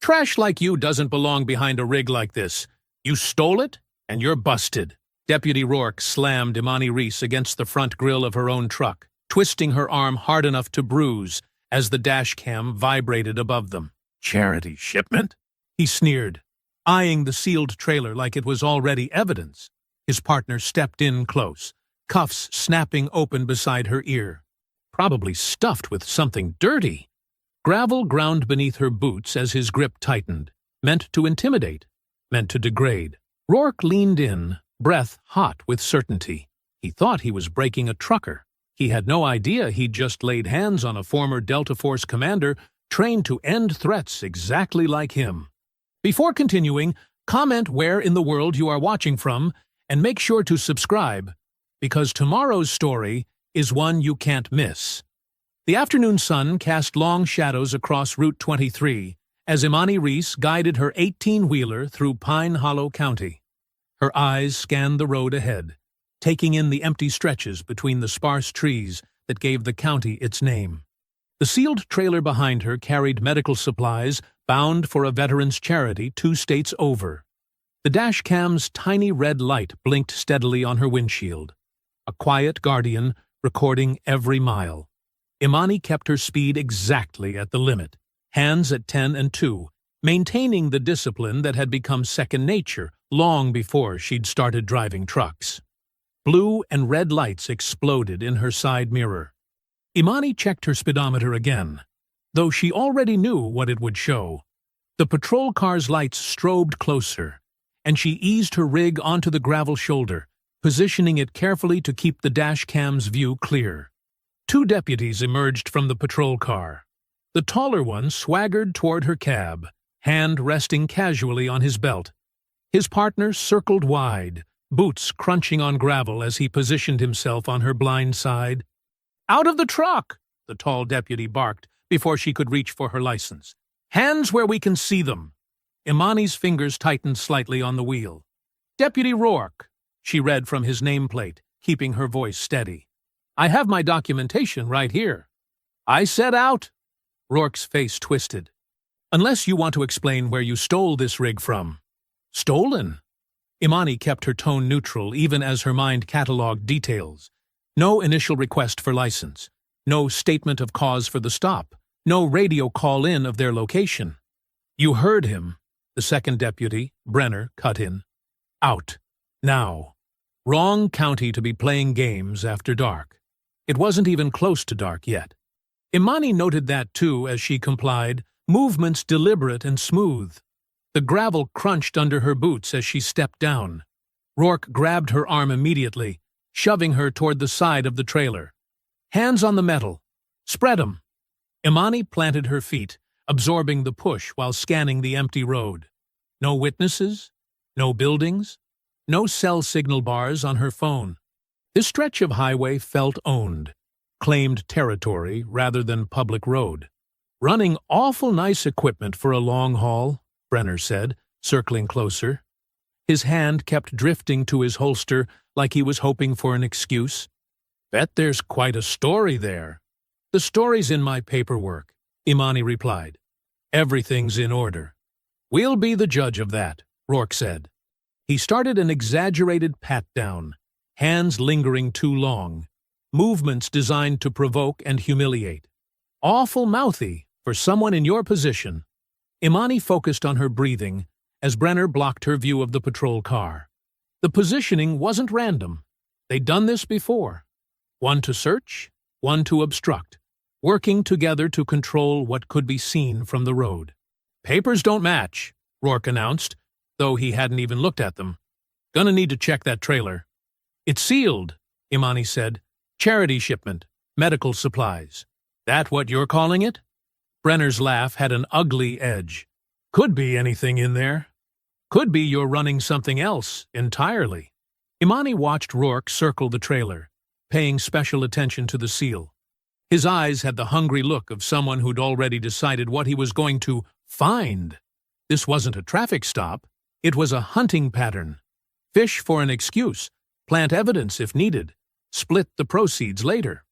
Trash like you doesn't belong behind a rig like this. You stole it, and you're busted. Deputy Rourke slammed Imani Reese against the front grille of her own truck, twisting her arm hard enough to bruise as the dash cam vibrated above them. Charity shipment? He sneered, eyeing the sealed trailer like it was already evidence. His partner stepped in close, cuffs snapping open beside her ear. Probably stuffed with something dirty. Gravel ground beneath her boots as his grip tightened, meant to intimidate, meant to degrade. Rourke leaned in, breath hot with certainty. He thought he was breaking a trucker. He had no idea he'd just laid hands on a former Delta Force commander trained to end threats exactly like him. Before continuing, comment where in the world you are watching from, and make sure to subscribe, because tomorrow's story is one you can't miss. The afternoon sun cast long shadows across Route 23 as Imani Reese guided her 18-wheeler through Pine Hollow County. Her eyes scanned the road ahead, taking in the empty stretches between the sparse trees that gave the county its name. The sealed trailer behind her carried medical supplies bound for a veterans' charity 2 states over. The dash cam's tiny red light blinked steadily on her windshield, a quiet guardian recording every mile. Imani kept her speed exactly at the limit, hands at 10 and 2, maintaining the discipline that had become second nature long before she'd started driving trucks. Blue and red lights exploded in her side mirror. Imani checked her speedometer again, though she already knew what it would show. The patrol car's lights strobed closer, and she eased her rig onto the gravel shoulder, positioning it carefully to keep the dash cam's view clear. 2 deputies emerged from the patrol car. The taller one swaggered toward her cab, hand resting casually on his belt. His partner circled wide, boots crunching on gravel as he positioned himself on her blind side. "Out of the truck!" the tall deputy barked before she could reach for her license. "Hands where we can see them." Imani's fingers tightened slightly on the wheel. "Deputy Rourke," she read from his nameplate, keeping her voice steady. "I have my documentation right here." "I said out." Rourke's face twisted. "Unless you want to explain where you stole this rig from." "Stolen?" Imani kept her tone neutral even as her mind catalogued details. No initial request for license. No statement of cause for the stop. No radio call-in of their location. "You heard him," the second deputy, Brenner, cut in. "Out. Now." Wrong county to be playing games after dark. It wasn't even close to dark yet. Imani noted that too as she complied, movements deliberate and smooth. The gravel crunched under her boots as she stepped down. Rourke grabbed her arm immediately, shoving her toward the side of the trailer. "Hands on the metal. Spread 'em." Imani planted her feet, absorbing the push while scanning the empty road. No witnesses, no buildings, no cell signal bars on her phone. This stretch of highway felt owned, claimed territory rather than public road. "Running awful nice equipment for a long haul," Brenner said, circling closer. His hand kept drifting to his holster like he was hoping for an excuse. "Bet there's quite a story there." "The story's in my paperwork," Imani replied. "Everything's in order." "We'll be the judge of that," Rourke said. He started an exaggerated pat-down, hands lingering too long, movements designed to provoke and humiliate. "Awful mouthy for someone in your position." Imani focused on her breathing as Brenner blocked her view of the patrol car. The positioning wasn't random. They'd done this before. One to search, one to obstruct, working together to control what could be seen from the road. "Papers don't match," Rourke announced, though he hadn't even looked at them. "Gonna need to check that trailer." "It's sealed," Imani said. "Charity shipment, medical supplies." "That what you're calling it?" Brenner's laugh had an ugly edge. "Could be anything in there. Could be you're running something else entirely." Imani watched Rourke circle the trailer, paying special attention to the seal. His eyes had the hungry look of someone who'd already decided what he was going to find. This wasn't a traffic stop. It was a hunting pattern. Fish for an excuse, plant evidence if needed, split the proceeds later.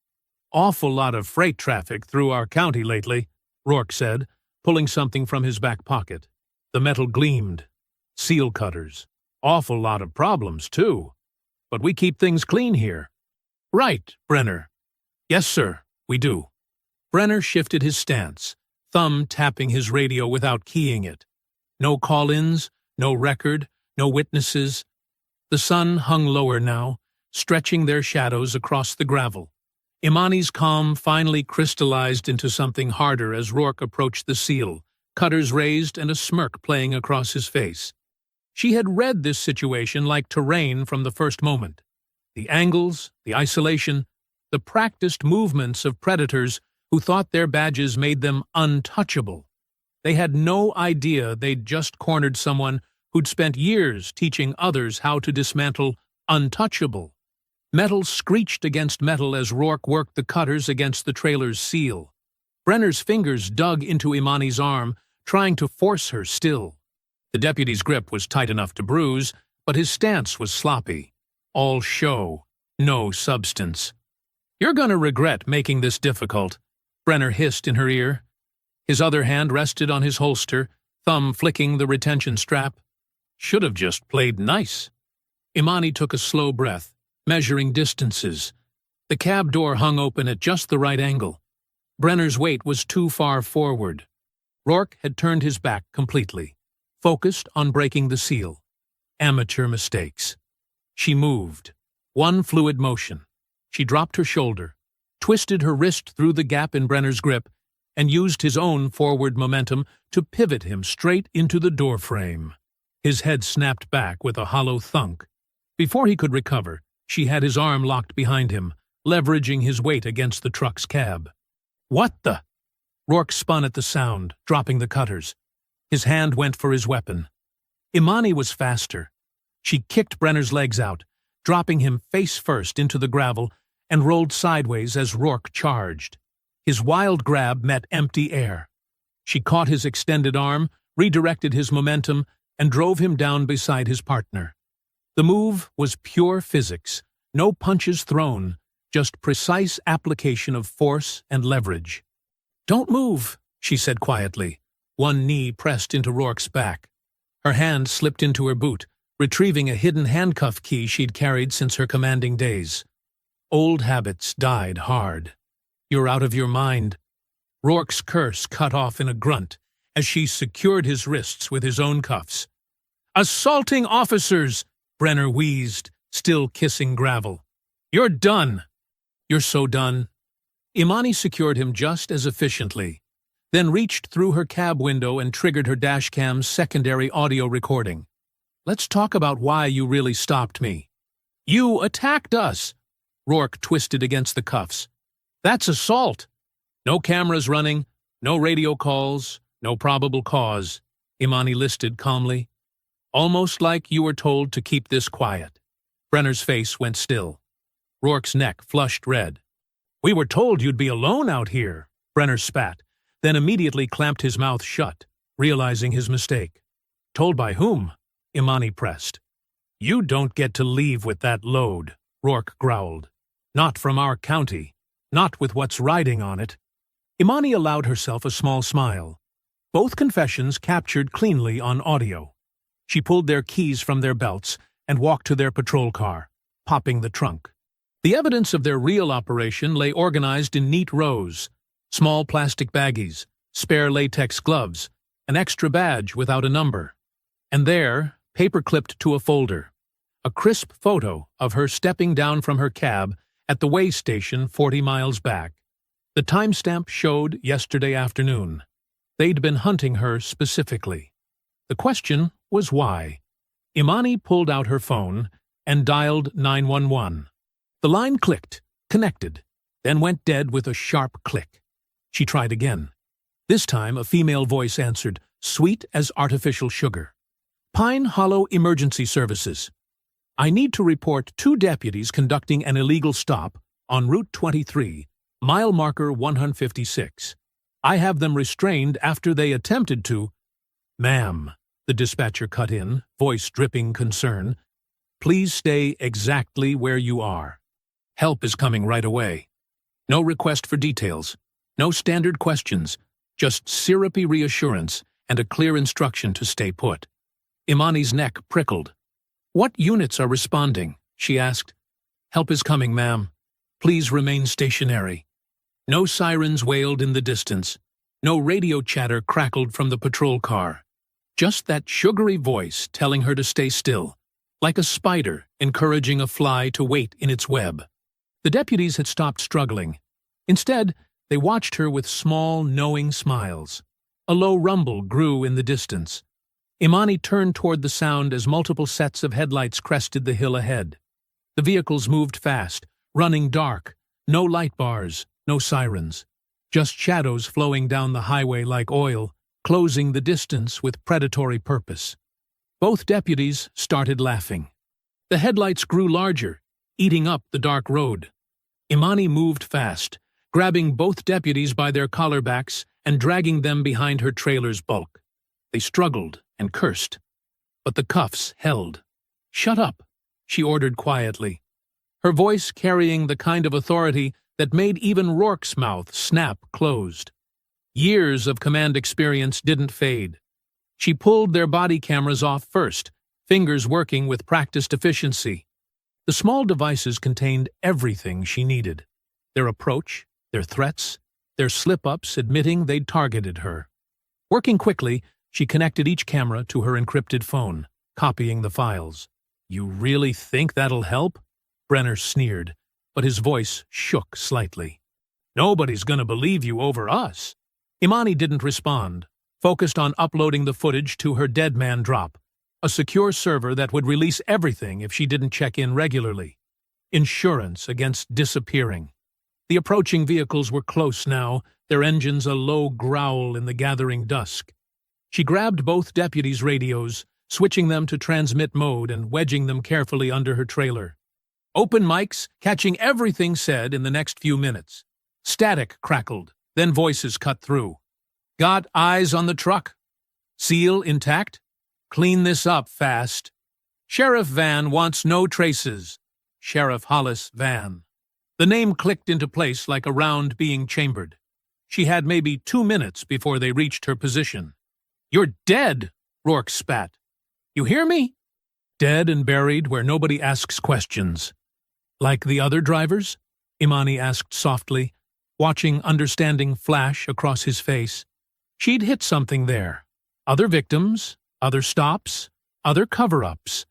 "Awful lot of freight traffic through our county lately," Rourke said, pulling something from his back pocket. The metal gleamed. Seal cutters. Awful lot of problems, too. But we keep things clean here. Right, Brenner. Yes, sir, we do. Brenner shifted his stance, thumb tapping his radio without keying it. No call-ins, no record, no witnesses. The sun hung lower now, stretching their shadows across the gravel. Imani's calm finally crystallized into something harder as Rourke approached the seal, cutters raised and a smirk playing across his face. She had read this situation like terrain from the first moment. The angles, the isolation, the practiced movements of predators who thought their badges made them untouchable. They had no idea they'd just cornered someone who'd spent years teaching others how to dismantle untouchable. Metal screeched against metal as Rourke worked the cutters against the trailer's seal. Brenner's fingers dug into Imani's arm, trying to force her still. The deputy's grip was tight enough to bruise, but his stance was sloppy. All show, no substance. "You're gonna regret making this difficult," Brenner hissed in her ear. His other hand rested on his holster, thumb flicking the retention strap. "Should have just played nice." Imani took a slow breath, measuring distances. The cab door hung open at just the right angle. Brenner's weight was too far forward. Rourke had turned his back completely, focused on breaking the seal. Amateur mistakes. She moved. One fluid motion. She dropped her shoulder, twisted her wrist through the gap in Brenner's grip, and used his own forward momentum to pivot him straight into the doorframe. His head snapped back with a hollow thunk. Before he could recover, she had his arm locked behind him, leveraging his weight against the truck's cab. "What the?" Rourke spun at the sound, dropping the cutters. His hand went for his weapon. Imani was faster. She kicked Brenner's legs out, dropping him face first into the gravel, and rolled sideways as Rourke charged. His wild grab met empty air. She caught his extended arm, redirected his momentum, and drove him down beside his partner. The move was pure physics, no punches thrown, just precise application of force and leverage. "Don't move," she said quietly, one knee pressed into Rourke's back. Her hand slipped into her boot, retrieving a hidden handcuff key she'd carried since her commanding days. Old habits died hard. "You're out of your mind." Rourke's curse cut off in a grunt as she secured his wrists with his own cuffs. "Assaulting officers!" Brenner wheezed, still kissing gravel. "You're done." "You're so done." Imani secured him just as efficiently, then reached through her cab window and triggered her dashcam's secondary audio recording. "Let's talk about why you really stopped me." "You attacked us!" Rourke twisted against the cuffs. "That's assault." "No cameras running, no radio calls, no probable cause," Imani listed calmly. "Almost like you were told to keep this quiet." Brenner's face went still. Rourke's neck flushed red. "We were told you'd be alone out here," Brenner spat, then immediately clamped his mouth shut, realizing his mistake. "Told by whom?" Imani pressed. "You don't get to leave with that load," Rourke growled. "Not from our county. Not with what's riding on it." Imani allowed herself a small smile. Both confessions captured cleanly on audio. She pulled their keys from their belts and walked to their patrol car, popping the trunk. The evidence of their real operation lay organized in neat rows: small plastic baggies, spare latex gloves, an extra badge without a number. And there, paper-clipped to a folder, a crisp photo of her stepping down from her cab at the way station 40 miles back. The timestamp showed yesterday afternoon. They'd been hunting her specifically. The question was why. Imani pulled out her phone and dialed 911. The line clicked, connected, then went dead with a sharp click. She tried again. This time a female voice answered, sweet as artificial sugar. "Pine Hollow Emergency Services. I need to report 2 deputies conducting an illegal stop on Route 23, mile marker 156. I have them restrained after they attempted to—" "Ma'am," the dispatcher cut in, voice dripping concern, "please stay exactly where you are. Help is coming right away. No request for details. No standard questions. Just syrupy reassurance and a clear instruction to stay put. Imani's neck prickled. "What units are responding?" she asked. "Help is coming, ma'am. Please remain stationary." No sirens wailed in the distance. No radio chatter crackled from the patrol car. Just that sugary voice telling her to stay still, like a spider encouraging a fly to wait in its web. The deputies had stopped struggling. Instead, they watched her with small, knowing smiles. A low rumble grew in the distance. Imani turned toward the sound as multiple sets of headlights crested the hill ahead. The vehicles moved fast, running dark, no light bars, no sirens. Just shadows flowing down the highway like oil, closing the distance with predatory purpose. Both deputies started laughing. The headlights grew larger, eating up the dark road. Imani moved fast, grabbing both deputies by their collarbacks and dragging them behind her trailer's bulk. They struggled and cursed, but the cuffs held. "Shut up," she ordered quietly, her voice carrying the kind of authority that made even Rourke's mouth snap closed. Years of command experience didn't fade. She pulled their body cameras off first, fingers working with practiced efficiency. The small devices contained everything she needed. Their approach, their threats, their slip-ups admitting they'd targeted her. Working quickly, she connected each camera to her encrypted phone, copying the files. "You really think that'll help?" Brenner sneered, but his voice shook slightly. "Nobody's gonna believe you over us." Imani didn't respond, focused on uploading the footage to her Dead Man Drop, a secure server that would release everything if she didn't check in regularly. Insurance against disappearing. The approaching vehicles were close now, their engines a low growl in the gathering dusk. She grabbed both deputies' radios, switching them to transmit mode and wedging them carefully under her trailer. Open mics, catching everything said in the next few minutes. Static crackled, then voices cut through. "Got eyes on the truck? Seal intact? Clean this up fast. Sheriff Van wants no traces. Sheriff Hollis Van." The name clicked into place like a round being chambered. She had maybe 2 minutes before they reached her position. "You're dead," Rourke spat. "You hear me?" "Dead and buried where nobody asks questions." "Like the other drivers?" Imani asked softly, watching understanding flash across his face. She'd hit something there. Other victims, other stops, other cover-ups.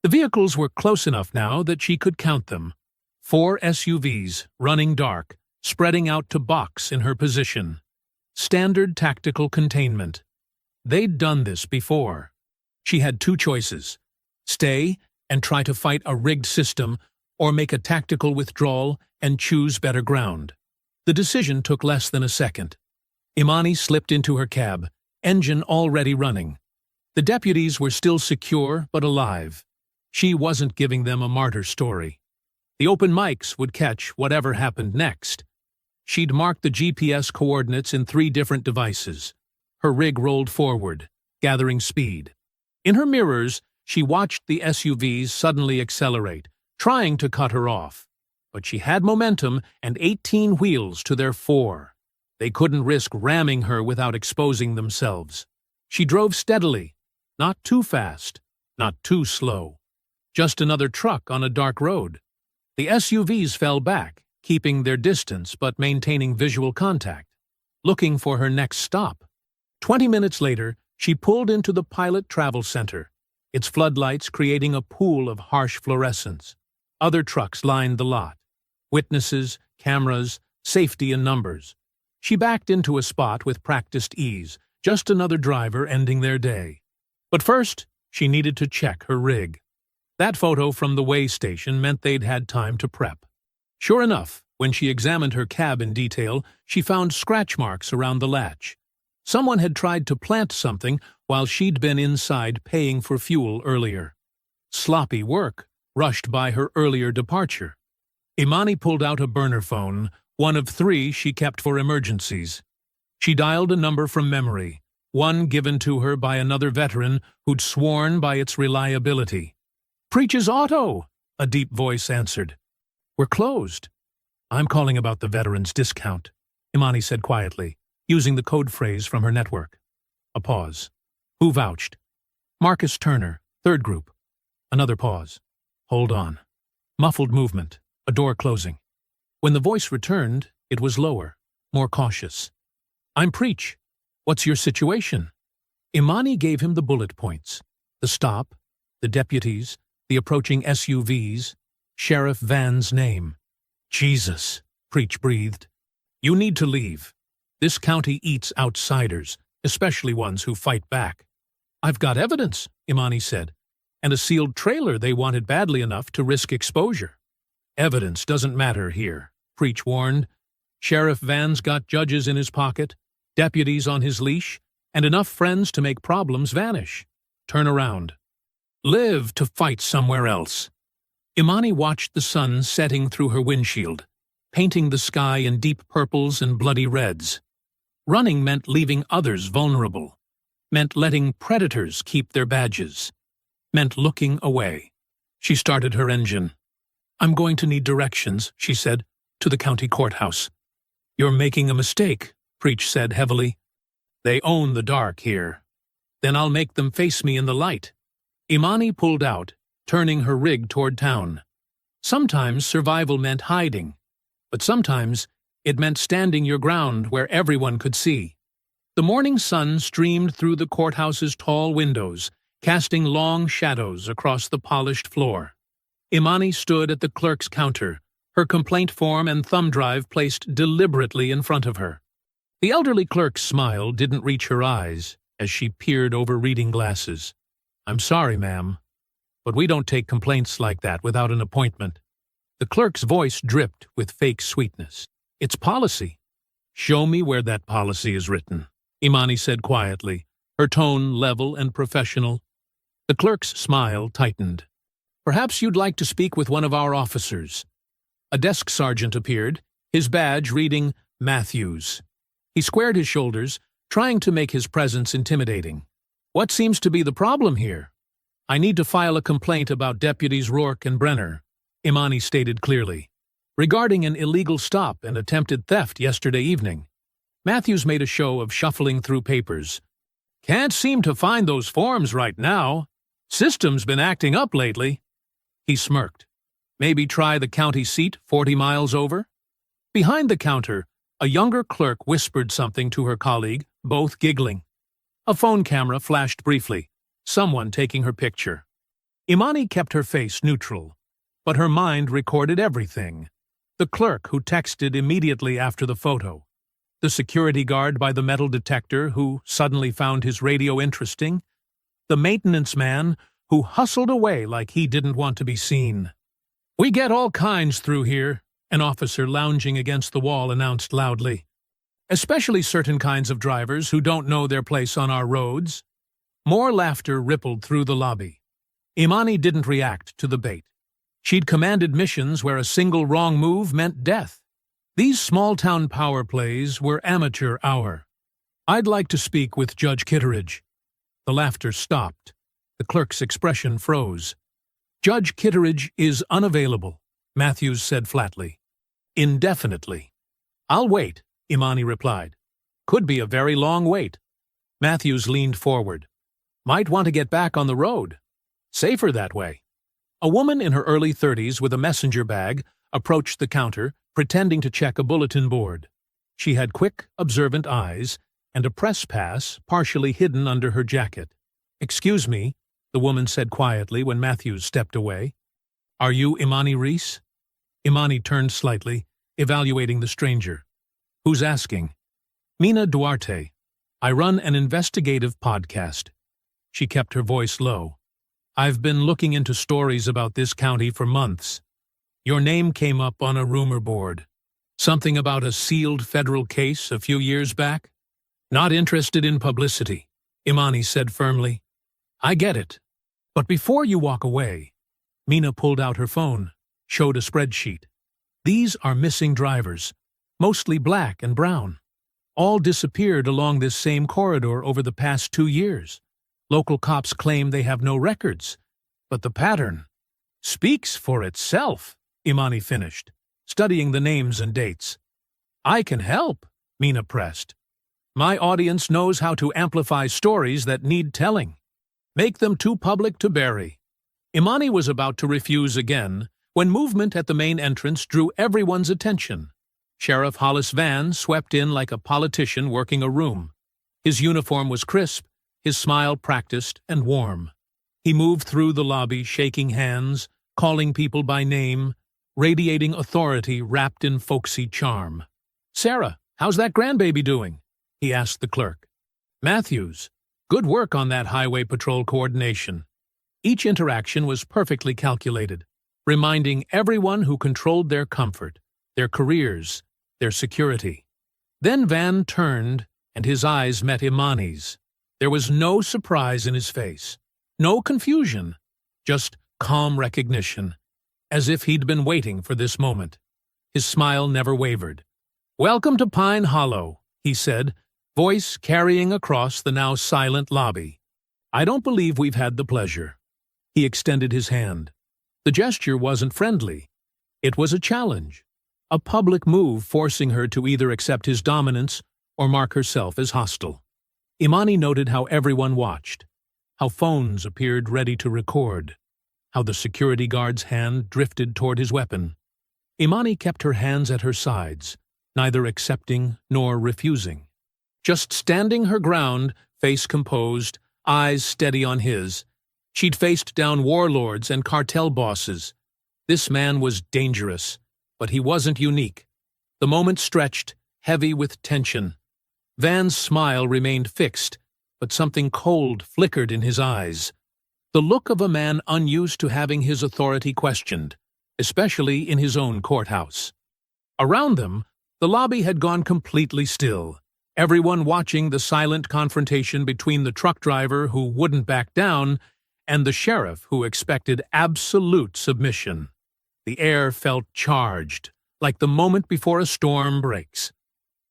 The vehicles were close enough now that she could count them. 4 SUVs, running dark, spreading out to box in her position. Standard tactical containment. They'd done this before. She had 2 choices: stay and try to fight a rigged system, or make a tactical withdrawal and choose better ground. The decision took less than a second. Imani slipped into her cab, engine already running. The deputies were still secure but alive. She wasn't giving them a martyr story. The open mics would catch whatever happened next. She'd marked the GPS coordinates in 3 different devices. Her rig rolled forward, gathering speed. In her mirrors, she watched the SUVs suddenly accelerate, trying to cut her off. But she had momentum and 18 wheels to their 4. They couldn't risk ramming her without exposing themselves. She drove steadily, not too fast, not too slow. Just another truck on a dark road. The SUVs fell back, keeping their distance but maintaining visual contact, looking for her next stop. 20 minutes later, she pulled into the Pilot Travel Center, its floodlights creating a pool of harsh fluorescence. Other trucks lined the lot. Witnesses, cameras, safety in numbers. She backed into a spot with practiced ease, just another driver ending their day. But first, she needed to check her rig. That photo from the way station meant they'd had time to prep. Sure enough, when she examined her cab in detail, she found scratch marks around the latch. Someone had tried to plant something while she'd been inside paying for fuel earlier. Sloppy work, rushed by her earlier departure. Imani pulled out a burner phone, one of 3 she kept for emergencies. She dialed a number from memory, one given to her by another veteran who'd sworn by its reliability. "Preaches Auto," a deep voice answered. "We're closed." "I'm calling about the veteran's discount," Imani said quietly. using the code phrase from her network. A pause. Who vouched? Marcus Turner, third group. Another pause. Hold on. Muffled movement, a door closing. When the voice returned, it was lower, more cautious. I'm Preach. What's your situation? Imani gave him the bullet points. The stop, the deputies, the approaching SUVs, Sheriff Van's name. Jesus, Preach breathed. You need to leave. This county eats outsiders, especially ones who fight back. I've got evidence, Imani said, and a sealed trailer they wanted badly enough to risk exposure. Evidence doesn't matter here, Preach warned. Sheriff Van's got judges in his pocket, deputies on his leash, and enough friends to make problems vanish. Turn around. Live to fight somewhere else. Imani watched the sun setting through her windshield, painting the sky in deep purples and bloody reds. Running meant leaving others vulnerable, meant letting predators keep their badges, meant looking away. She started her engine. I'm going to need directions, she said, to the county courthouse. You're making a mistake, Preach said heavily. They own the dark here. Then I'll make them face me in the light. Imani pulled out, turning her rig toward town. Sometimes survival meant hiding, but sometimes it meant standing your ground where everyone could see. The morning sun streamed through the courthouse's tall windows, casting long shadows across the polished floor. Imani stood at the clerk's counter, her complaint form and thumb drive placed deliberately in front of her. The elderly clerk's smile didn't reach her eyes as she peered over reading glasses. I'm sorry, ma'am, but we don't take complaints like that without an appointment. The clerk's voice dripped with fake sweetness. It's policy. Show me where that policy is written, Imani said quietly, her tone level and professional. The clerk's smile tightened. Perhaps you'd like to speak with one of our officers. A desk sergeant appeared, his badge reading Matthews. He squared his shoulders, trying to make his presence intimidating. What seems to be the problem here? I need to file a complaint about Deputies Rourke and Brenner, Imani stated clearly, regarding an illegal stop and attempted theft yesterday evening. Matthews made a show of shuffling through papers. Can't seem to find those forms right now. System's been acting up lately. He smirked. Maybe try the county seat 40 miles over? Behind the counter, a younger clerk whispered something to her colleague, both giggling. A phone camera flashed briefly, someone taking her picture. Imani kept her face neutral, but her mind recorded everything. The clerk who texted immediately after the photo, the security guard by the metal detector who suddenly found his radio interesting, the maintenance man who hustled away like he didn't want to be seen. We get all kinds through here, an officer lounging against the wall announced loudly. Especially certain kinds of drivers who don't know their place on our roads. More laughter rippled through the lobby. Imani didn't react to the bait. She'd commanded missions where a single wrong move meant death. These small-town power plays were amateur hour. I'd like to speak with Judge Kitteridge. The laughter stopped. The clerk's expression froze. Judge Kitteridge is unavailable, Matthews said flatly. Indefinitely. I'll wait, Imani replied. Could be a very long wait. Matthews leaned forward. Might want to get back on the road. Safer that way. A woman in her early 30s with a messenger bag approached the counter, pretending to check a bulletin board. She had quick, observant eyes and a press pass partially hidden under her jacket. Excuse me, the woman said quietly when Matthews stepped away. Are you Imani Reese? Imani turned slightly, evaluating the stranger. Who's asking? Mina Duarte. I run an investigative podcast. She kept her voice low. I've been looking into stories about this county for months. Your name came up on a rumor board. Something about a sealed federal case a few years back? Not interested in publicity, Imani said firmly. I get it. But before you walk away, Mina pulled out her phone, showed a spreadsheet. These are missing drivers, mostly black and brown. All disappeared along this same corridor over the past 2 years. Local cops claim they have no records, but the pattern speaks for itself, Imani finished, studying the names and dates. I can help, Mina pressed. My audience knows how to amplify stories that need telling. Make them too public to bury. Imani was about to refuse again when movement at the main entrance drew everyone's attention. Sheriff Hollis Van swept in like a politician working a room. His uniform was crisp, his smile practiced and warm. He moved through the lobby, shaking hands, calling people by name, radiating authority wrapped in folksy charm. "Sarah, how's that grandbaby doing?" he asked the clerk. "Matthews, good work on that highway patrol coordination." Each interaction was perfectly calculated, reminding everyone who controlled their comfort, their careers, their security. Then Van turned, and his eyes met Imani's. There was no surprise in his face, no confusion, just calm recognition, as if he'd been waiting for this moment. His smile never wavered. "Welcome to Pine Hollow," he said, voice carrying across the now silent lobby. "I don't believe we've had the pleasure." He extended his hand. The gesture wasn't friendly. It was a challenge, a public move forcing her to either accept his dominance or mark herself as hostile. Imani noted how everyone watched, how phones appeared ready to record, how the security guard's hand drifted toward his weapon. Imani kept her hands at her sides, neither accepting nor refusing. Just standing her ground, face composed, eyes steady on his. She'd faced down warlords and cartel bosses. This man was dangerous, but he wasn't unique. The moment stretched, heavy with tension. Van's smile remained fixed, but something cold flickered in his eyes. The look of a man unused to having his authority questioned, especially in his own courthouse. Around them, the lobby had gone completely still, everyone watching the silent confrontation between the truck driver who wouldn't back down and the sheriff who expected absolute submission. The air felt charged, like the moment before a storm breaks.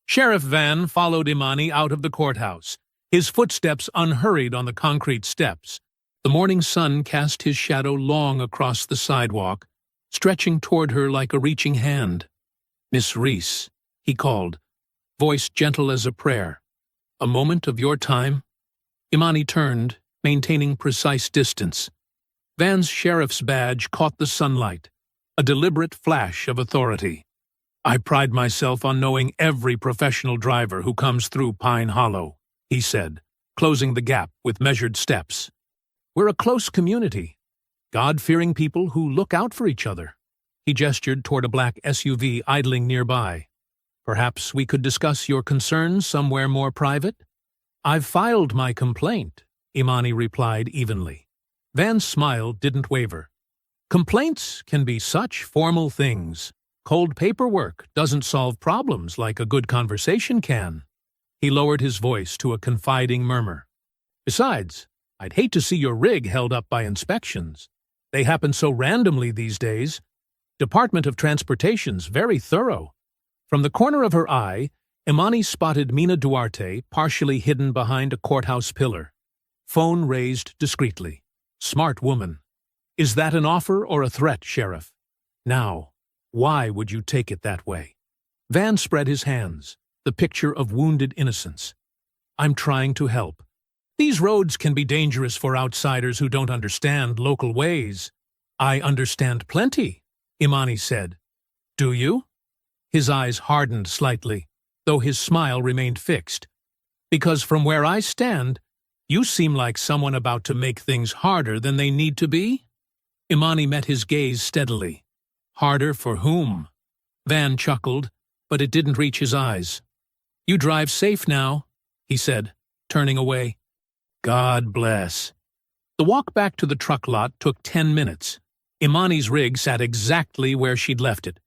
Sheriff Van followed Imani out of the courthouse, his footsteps unhurried on the concrete steps. The morning sun cast his shadow long across the sidewalk, stretching toward her like a reaching hand. "Miss Reese," he called, voice gentle as a prayer. "A moment of your time?" Imani turned, maintaining precise distance. Van's sheriff's badge caught the sunlight, a deliberate flash of authority. "I pride myself on knowing every professional driver who comes through Pine Hollow," he said, closing the gap with measured steps. "We're a close community, God-fearing people who look out for each other." He gestured toward a black SUV idling nearby. "Perhaps we could discuss your concerns somewhere more private?" "I've filed my complaint," Imani replied evenly. Van's smile didn't waver. "Complaints can be such formal things. Cold paperwork doesn't solve problems like a good conversation can." He lowered his voice to a confiding murmur. "Besides, I'd hate to see your rig held up by inspections. They happen so randomly these days. Department of Transportation's very thorough." From the corner of her eye, Imani spotted Mina Duarte partially hidden behind a courthouse pillar. Phone raised discreetly. "Smart woman. Is that an offer or a threat, Sheriff? Now, why would you take it that way?" Van spread his hands, the picture of wounded innocence. "I'm trying to help. These roads can be dangerous for outsiders who don't understand local ways." "I understand plenty," Imani said. "Do you?" His eyes hardened slightly, though his smile remained fixed. "Because from where I stand, you seem like someone about to make things harder than they need to be." Imani met his gaze steadily. "Harder for whom?" Van chuckled, but it didn't reach his eyes. "You drive safe now," he said, turning away. "God bless." The walk back to the truck lot took 10 minutes. Imani's rig sat exactly where she'd left it.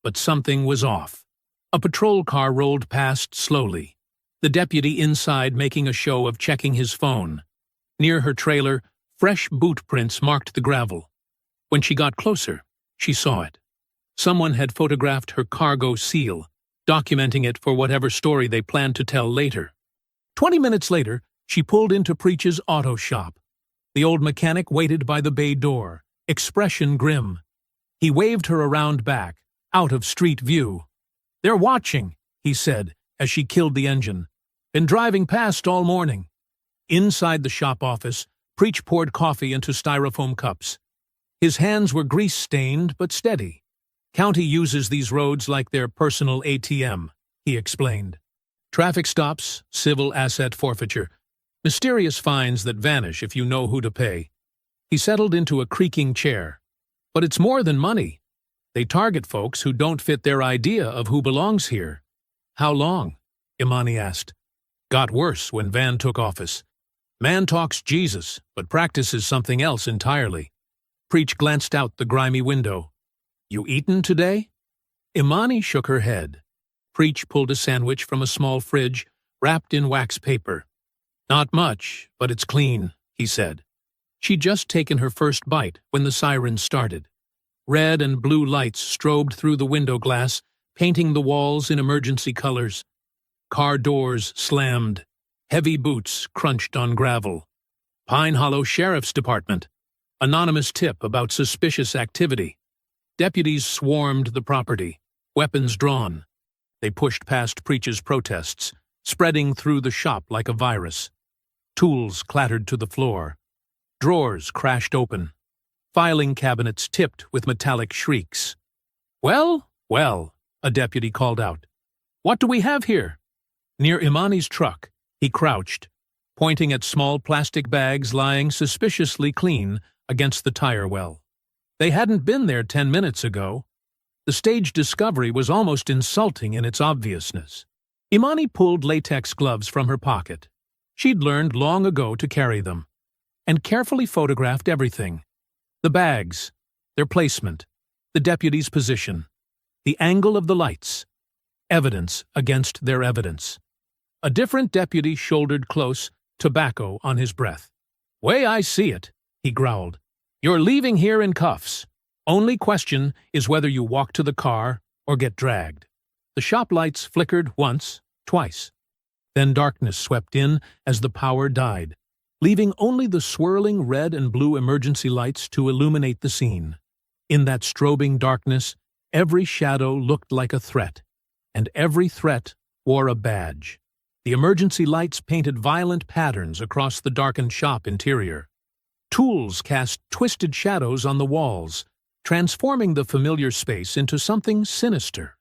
But something was off. A patrol car rolled past slowly, the deputy inside making a show of checking his phone. Near her trailer, fresh boot prints marked the gravel. When she got closer, she saw it. Someone had photographed her cargo seal, documenting it for whatever story they planned to tell later. 20 minutes later, she pulled into Preach's auto shop. The old mechanic waited by the bay door, expression grim. He waved her around back, out of street view. "They're watching," he said, as she killed the engine. Been driving past all morning. Inside the shop office, Preach poured coffee into styrofoam cups. His hands were grease-stained but steady. County uses these roads like their personal ATM, he explained. Traffic stops, civil asset forfeiture, mysterious fines that vanish if you know who to pay. He settled into a creaking chair. But it's more than money. They target folks who don't fit their idea of who belongs here. How long? Imani asked. Got worse when Van took office. Man talks Jesus, but practices something else entirely. Preach glanced out the grimy window. You eaten today? Imani shook her head. Preach pulled a sandwich from a small fridge, wrapped in wax paper. Not much, but it's clean, he said. She'd just taken her first bite when the sirens started. Red and blue lights strobed through the window glass, painting the walls in emergency colors. Car doors slammed. Heavy boots crunched on gravel. Pine Hollow Sheriff's Department. Anonymous tip about suspicious activity. Deputies swarmed the property, weapons drawn. They pushed past Preach's protests, spreading through the shop like a virus. Tools clattered to the floor. Drawers crashed open. Filing cabinets tipped with metallic shrieks. Well, well, a deputy called out. What do we have here? Near Imani's truck, he crouched, pointing at small plastic bags lying suspiciously clean against the tire well. They hadn't been there 10 minutes ago. The staged discovery was almost insulting in its obviousness. Imani pulled latex gloves from her pocket. She'd learned long ago to carry them, and carefully photographed everything. The bags, their placement, the deputy's position, the angle of the lights, evidence against their evidence. A different deputy shouldered close, tobacco on his breath. Way I see it, he growled. You're leaving here in cuffs. Only question is whether you walk to the car or get dragged. The shop lights flickered once, twice. Then darkness swept in as the power died, leaving only the swirling red and blue emergency lights to illuminate the scene. In that strobing darkness, every shadow looked like a threat, and every threat wore a badge. The emergency lights painted violent patterns across the darkened shop interior. Tools cast twisted shadows on the walls, transforming the familiar space into something sinister.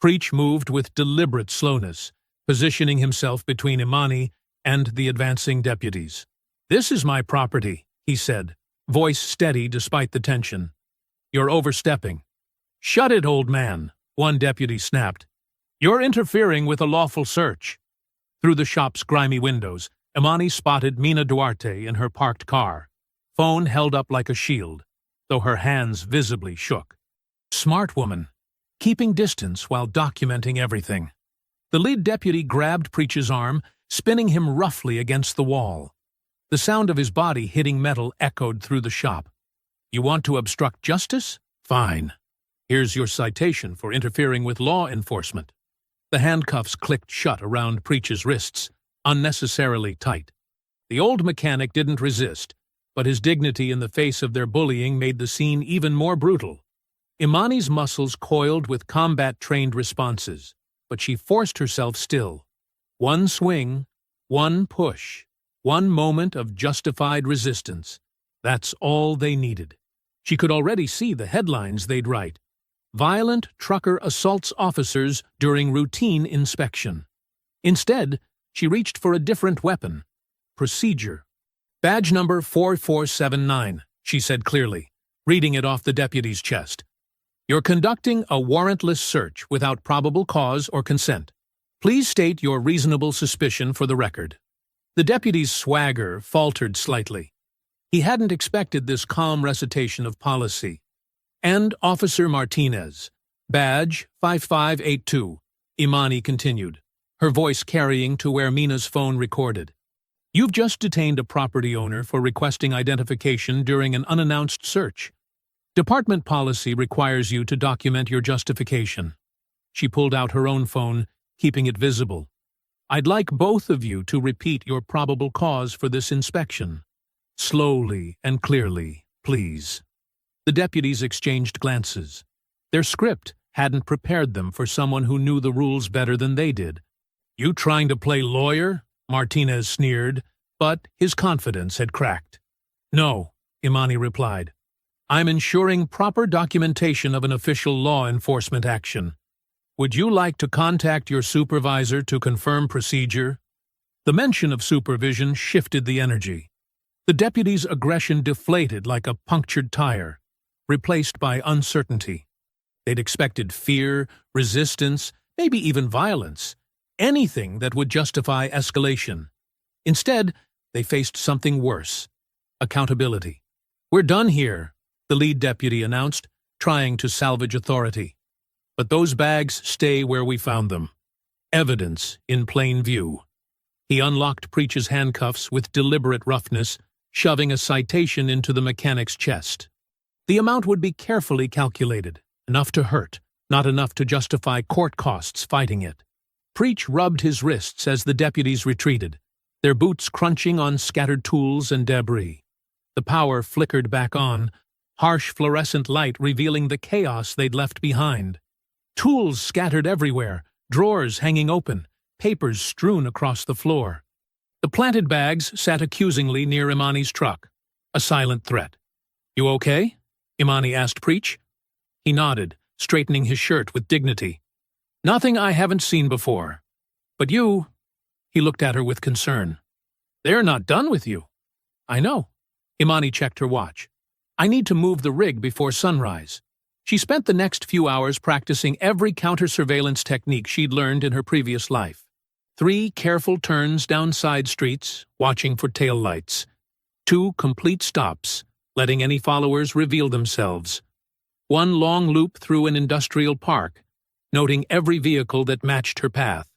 Preach moved with deliberate slowness, positioning himself between Imani and the advancing deputies. This is my property, he said, voice steady despite the tension. You're overstepping. Shut it, old man, one deputy snapped. You're interfering with a lawful search. Through the shop's grimy windows, Imani spotted Mina Duarte in her parked car, phone held up like a shield, though her hands visibly shook. Smart woman, keeping distance while documenting everything. The lead deputy grabbed Preach's arm, spinning him roughly against the wall. The sound of his body hitting metal echoed through the shop. You want to obstruct justice? Fine. Here's your citation for interfering with law enforcement. The handcuffs clicked shut around Preach's wrists, unnecessarily tight. The old mechanic didn't resist, but his dignity in the face of their bullying made the scene even more brutal. Imani's muscles coiled with combat-trained responses, but she forced herself still. One swing, one push, one moment of justified resistance. That's all they needed. She could already see the headlines they'd write. Violent trucker assaults officers during routine inspection. Instead, she reached for a different weapon. Procedure. Badge number 4479, she said clearly, reading it off the deputy's chest. You're conducting a warrantless search without probable cause or consent. Please state your reasonable suspicion for the record. The deputy's swagger faltered slightly. He hadn't expected this calm recitation of policy. And Officer Martinez, badge 5582, Imani continued, her voice carrying to where Mina's phone recorded. You've just detained a property owner for requesting identification during an unannounced search. Department policy requires you to document your justification. She pulled out her own phone, keeping it visible. I'd like both of you to repeat your probable cause for this inspection. Slowly and clearly, please. The deputies exchanged glances. Their script hadn't prepared them for someone who knew the rules better than they did. You trying to play lawyer? Martinez sneered, but his confidence had cracked. No, Imani replied. I'm ensuring proper documentation of an official law enforcement action. Would you like to contact your supervisor to confirm procedure? The mention of supervision shifted the energy. The deputy's aggression deflated like a punctured tire, replaced by uncertainty. They'd expected fear, resistance, maybe even violence, anything that would justify escalation. Instead, they faced something worse: accountability. We're done here, the lead deputy announced, trying to salvage authority. But those bags stay where we found them. Evidence in plain view. He unlocked Preach's handcuffs with deliberate roughness, shoving a citation into the mechanic's chest. The amount would be carefully calculated, enough to hurt, not enough to justify court costs fighting it. Preach rubbed his wrists as the deputies retreated, their boots crunching on scattered tools and debris. The power flickered back on, harsh fluorescent light revealing the chaos they'd left behind. Tools scattered everywhere, drawers hanging open, papers strewn across the floor. The planted bags sat accusingly near Imani's truck, a silent threat. You okay? Imani asked Preach. He nodded, straightening his shirt with dignity. Nothing I haven't seen before. But you... He looked at her with concern. They're not done with you. I know. Imani checked her watch. I need to move the rig before sunrise. She spent the next few hours practicing every counter-surveillance technique she'd learned in her previous life. 3 careful turns down side streets, watching for taillights. 2 complete stops, letting any followers reveal themselves. 1 long loop through an industrial park, noting every vehicle that matched her path.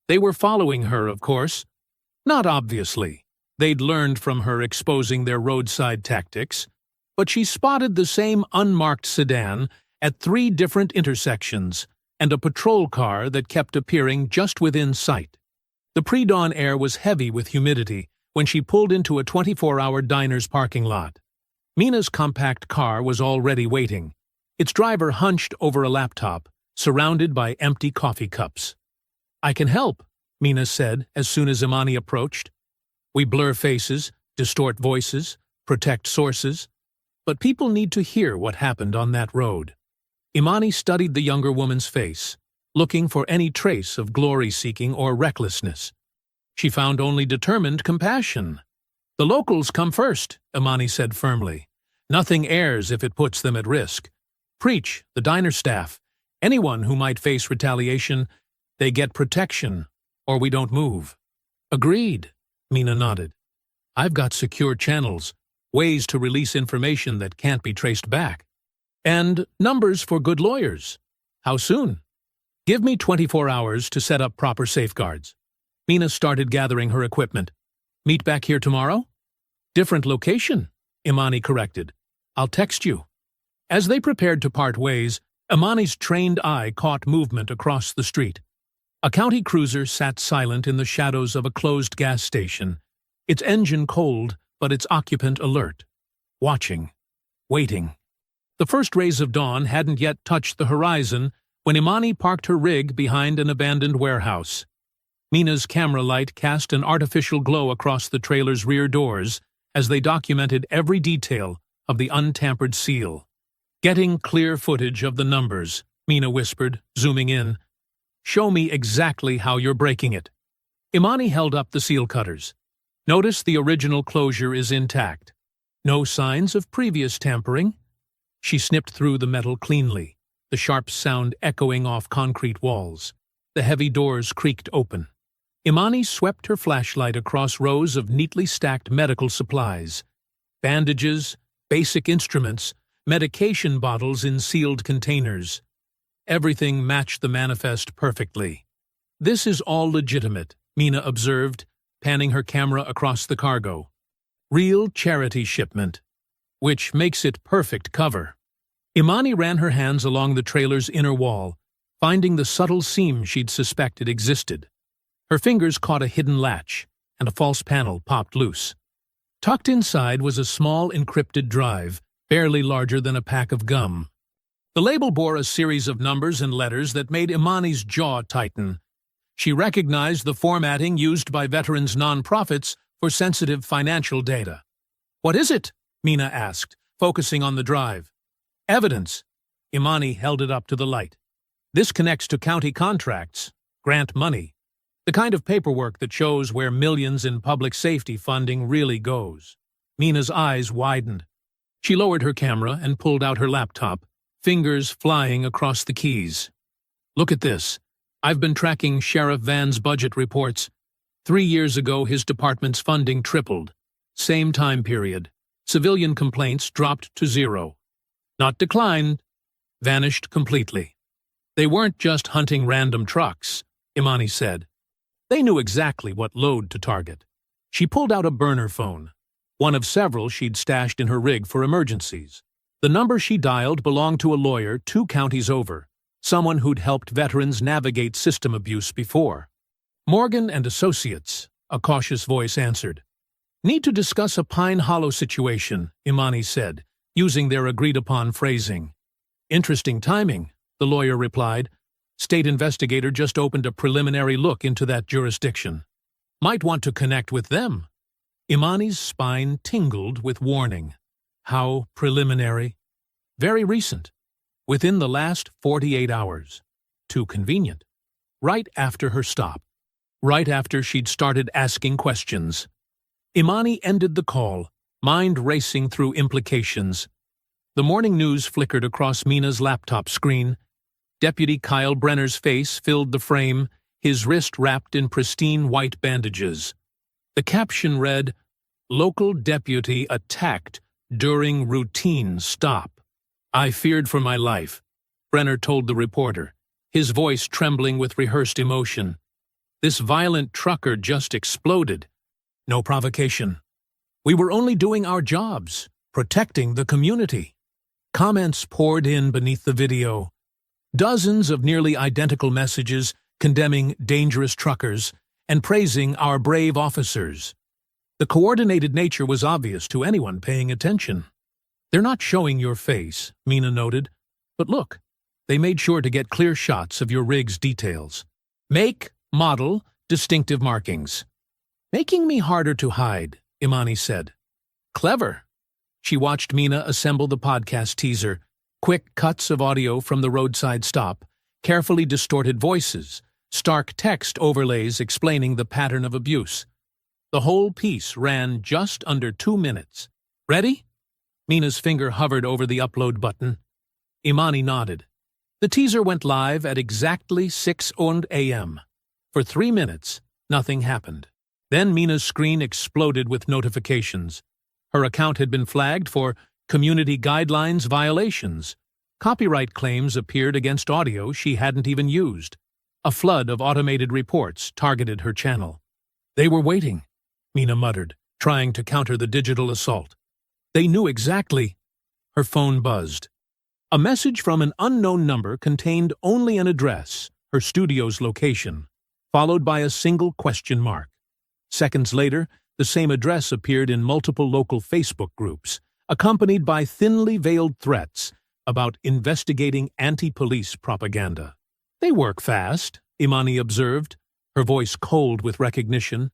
They were following her, of course. Not obviously. They'd learned from her exposing their roadside tactics. But she spotted the same unmarked sedan at 3 different intersections and a patrol car that kept appearing just within sight. The pre-dawn air was heavy with humidity when she pulled into a 24-hour diner's parking lot. Mina's compact car was already waiting, its driver hunched over a laptop, surrounded by empty coffee cups. I can help, Mina said as soon as Imani approached. We blur faces, distort voices, protect sources. But people need to hear what happened on that road. Imani studied the younger woman's face, looking for any trace of glory-seeking or recklessness. She found only determined compassion. The locals come first, Imani said firmly. Nothing airs if it puts them at risk. Preach, the diner staff, anyone who might face retaliation, they get protection, or we don't move. Agreed, Mina nodded. I've got secure channels, ways to release information that can't be traced back. And numbers for good lawyers. How soon? Give me 24 hours to set up proper safeguards. Mina started gathering her equipment. Meet back here tomorrow? Different location, Imani corrected. I'll text you. As they prepared to part ways, Imani's trained eye caught movement across the street. A county cruiser sat silent in the shadows of a closed gas station, its engine cold, but its occupant alert, watching, waiting. The first rays of dawn hadn't yet touched the horizon when Imani parked her rig behind an abandoned warehouse. Mina's camera light cast an artificial glow across the trailer's rear doors as they documented every detail of the untampered seal. Getting clear footage of the numbers, Mina whispered, zooming in. Show me exactly how you're breaking it. Imani held up the seal cutters. Notice the original closure is intact. No signs of previous tampering. She snipped through the metal cleanly, the sharp sound echoing off concrete walls. The heavy doors creaked open. Imani swept her flashlight across rows of neatly stacked medical supplies. Bandages, basic instruments, medication bottles in sealed containers. Everything matched the manifest perfectly. This is all legitimate, Mina observed, panning her camera across the cargo. Real charity shipment, which makes it perfect cover. Imani ran her hands along the trailer's inner wall, finding the subtle seam she'd suspected existed. Her fingers caught a hidden latch, and a false panel popped loose. Tucked inside was a small encrypted drive, barely larger than a pack of gum. The label bore a series of numbers and letters that made Imani's jaw tighten. She recognized the formatting used by veterans' nonprofits for sensitive financial data. "What is it?" Mina asked, focusing on the drive. "Evidence." Imani held it up to the light. "This connects to county contracts, grant money, the kind of paperwork that shows where millions in public safety funding really goes." Mina's eyes widened. She lowered her camera and pulled out her laptop, fingers flying across the keys. "Look at this. I've been tracking Sheriff Van's budget reports. 3 years ago, his department's funding tripled. Same time period. Civilian complaints dropped to 0. Not declined, vanished completely. They weren't just hunting random trucks," Imani said. "They knew exactly what load to target." She pulled out a burner phone, one of several she'd stashed in her rig for emergencies. The number she dialed belonged to a lawyer 2 counties over, someone who'd helped veterans navigate system abuse before. "Morgan and Associates," a cautious voice answered. "Need to discuss a Pine Hollow situation," Imani said, using their agreed-upon phrasing. "Interesting timing," the lawyer replied. "State investigator just opened a preliminary look into that jurisdiction. Might want to connect with them." Imani's spine tingled with warning. How preliminary? Very recent. Within the last 48 hours. Too convenient. Right after her stop. Right after she'd started asking questions. Imani ended the call, mind racing through implications. The morning news flickered across Mina's laptop screen. Deputy Kyle Brenner's face filled the frame, his wrist wrapped in pristine white bandages. The caption read, "Local deputy attacked during routine stop." "I feared for my life," Brenner told the reporter, his voice trembling with rehearsed emotion. "This violent trucker just exploded. No provocation. We were only doing our jobs, protecting the community." Comments poured in beneath the video. Dozens of nearly identical messages condemning dangerous truckers and praising our brave officers. The coordinated nature was obvious to anyone paying attention. "They're not showing your face," Mina noted. "But look, they made sure to get clear shots of your rig's details. Make, model, distinctive markings." "Making me harder to hide," Imani said. "Clever." She watched Mina assemble the podcast teaser, quick cuts of audio from the roadside stop, carefully distorted voices, stark text overlays explaining the pattern of abuse. The whole piece ran just under 2 minutes. "Ready?" Mina's finger hovered over the upload button. Imani nodded. The teaser went live at exactly 6:00 a.m. For 3 minutes, nothing happened. Then Mina's screen exploded with notifications. Her account had been flagged for community guidelines violations. Copyright claims appeared against audio she hadn't even used. A flood of automated reports targeted her channel. "They were waiting," Mina muttered, trying to counter the digital assault. "They knew exactly." Her phone buzzed. A message from an unknown number contained only an address, her studio's location, followed by a single question mark. Seconds later, the same address appeared in multiple local Facebook groups, accompanied by thinly veiled threats about investigating anti-police propaganda. "They work fast," Imani observed, her voice cold with recognition.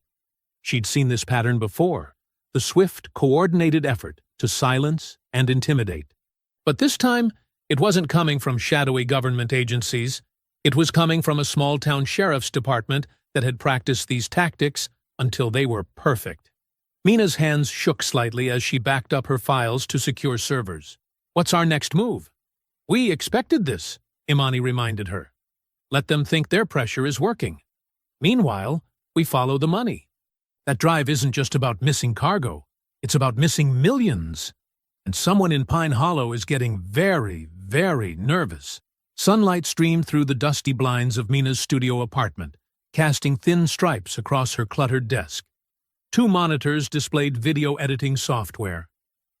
She'd seen this pattern before, the swift, coordinated effort to silence and intimidate. But this time, it wasn't coming from shadowy government agencies. It was coming from a small-town sheriff's department that had practiced these tactics until they were perfect. Mina's hands shook slightly as she backed up her files to secure servers. "What's our next move?" "We expected this," Imani reminded her. "Let them think their pressure is working. Meanwhile, we follow the money. That drive isn't just about missing cargo. It's about missing millions. And someone in Pine Hollow is getting very, very nervous." Sunlight streamed through the dusty blinds of Mina's studio apartment, casting thin stripes across her cluttered desk. 2 monitors displayed video editing software,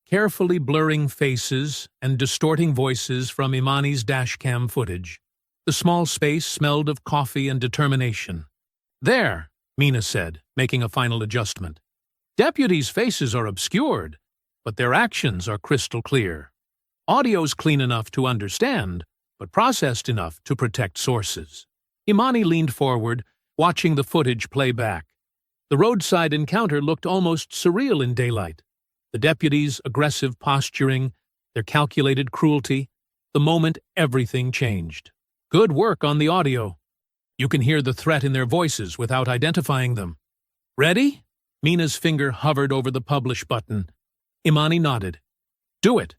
carefully blurring faces and distorting voices from Imani's dashcam footage. The small space smelled of coffee and determination. "There," Mina said, making a final adjustment. "Deputies' faces are obscured, but their actions are crystal clear. Audio's clean enough to understand, but processed enough to protect sources." Imani leaned forward, watching the footage play back. The roadside encounter looked almost surreal in daylight. The deputies' aggressive posturing, their calculated cruelty, the moment everything changed. Good work on the audio. You can hear the threat in their voices without identifying them. Ready? Mina's finger hovered over the publish button. Imani nodded. Do it.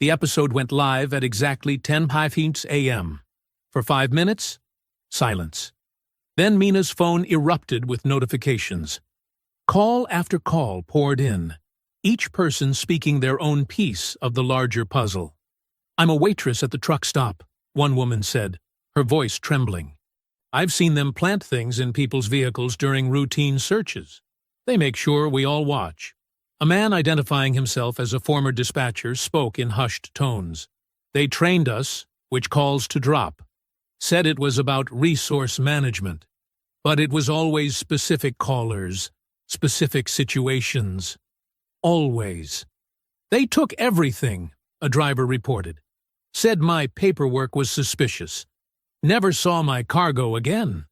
The episode went live at exactly 10:15 a.m. For 5 minutes, silence. Then Mina's phone erupted with notifications. Call after call poured in, each person speaking their own piece of the larger puzzle. I'm a waitress at the truck stop, one woman said, her voice trembling. I've seen them plant things in people's vehicles during routine searches. They make sure we all watch. A man identifying himself as a former dispatcher spoke in hushed tones. They trained us, which calls to drop. Said it was about resource management. But it was always specific callers, specific situations. Always. They took everything, a driver reported. Said my paperwork was suspicious. Never saw my cargo again.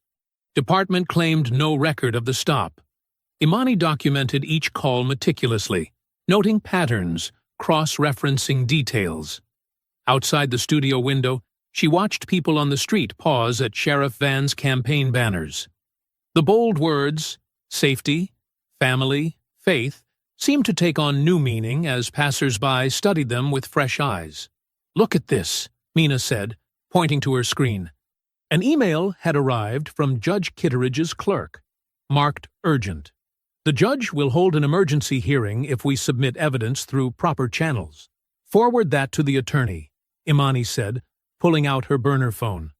Department claimed no record of the stop. Imani documented each call meticulously, noting patterns, cross-referencing details. Outside the studio window, she watched people on the street pause at Sheriff Van's campaign banners. The bold words, safety, family, faith, seemed to take on new meaning as passers-by studied them with fresh eyes. Look at this, Mina said, pointing to her screen. An email had arrived from Judge Kitteridge's clerk, marked urgent. The judge will hold an emergency hearing if we submit evidence through proper channels. Forward that to the attorney, Imani said, pulling out her burner phone.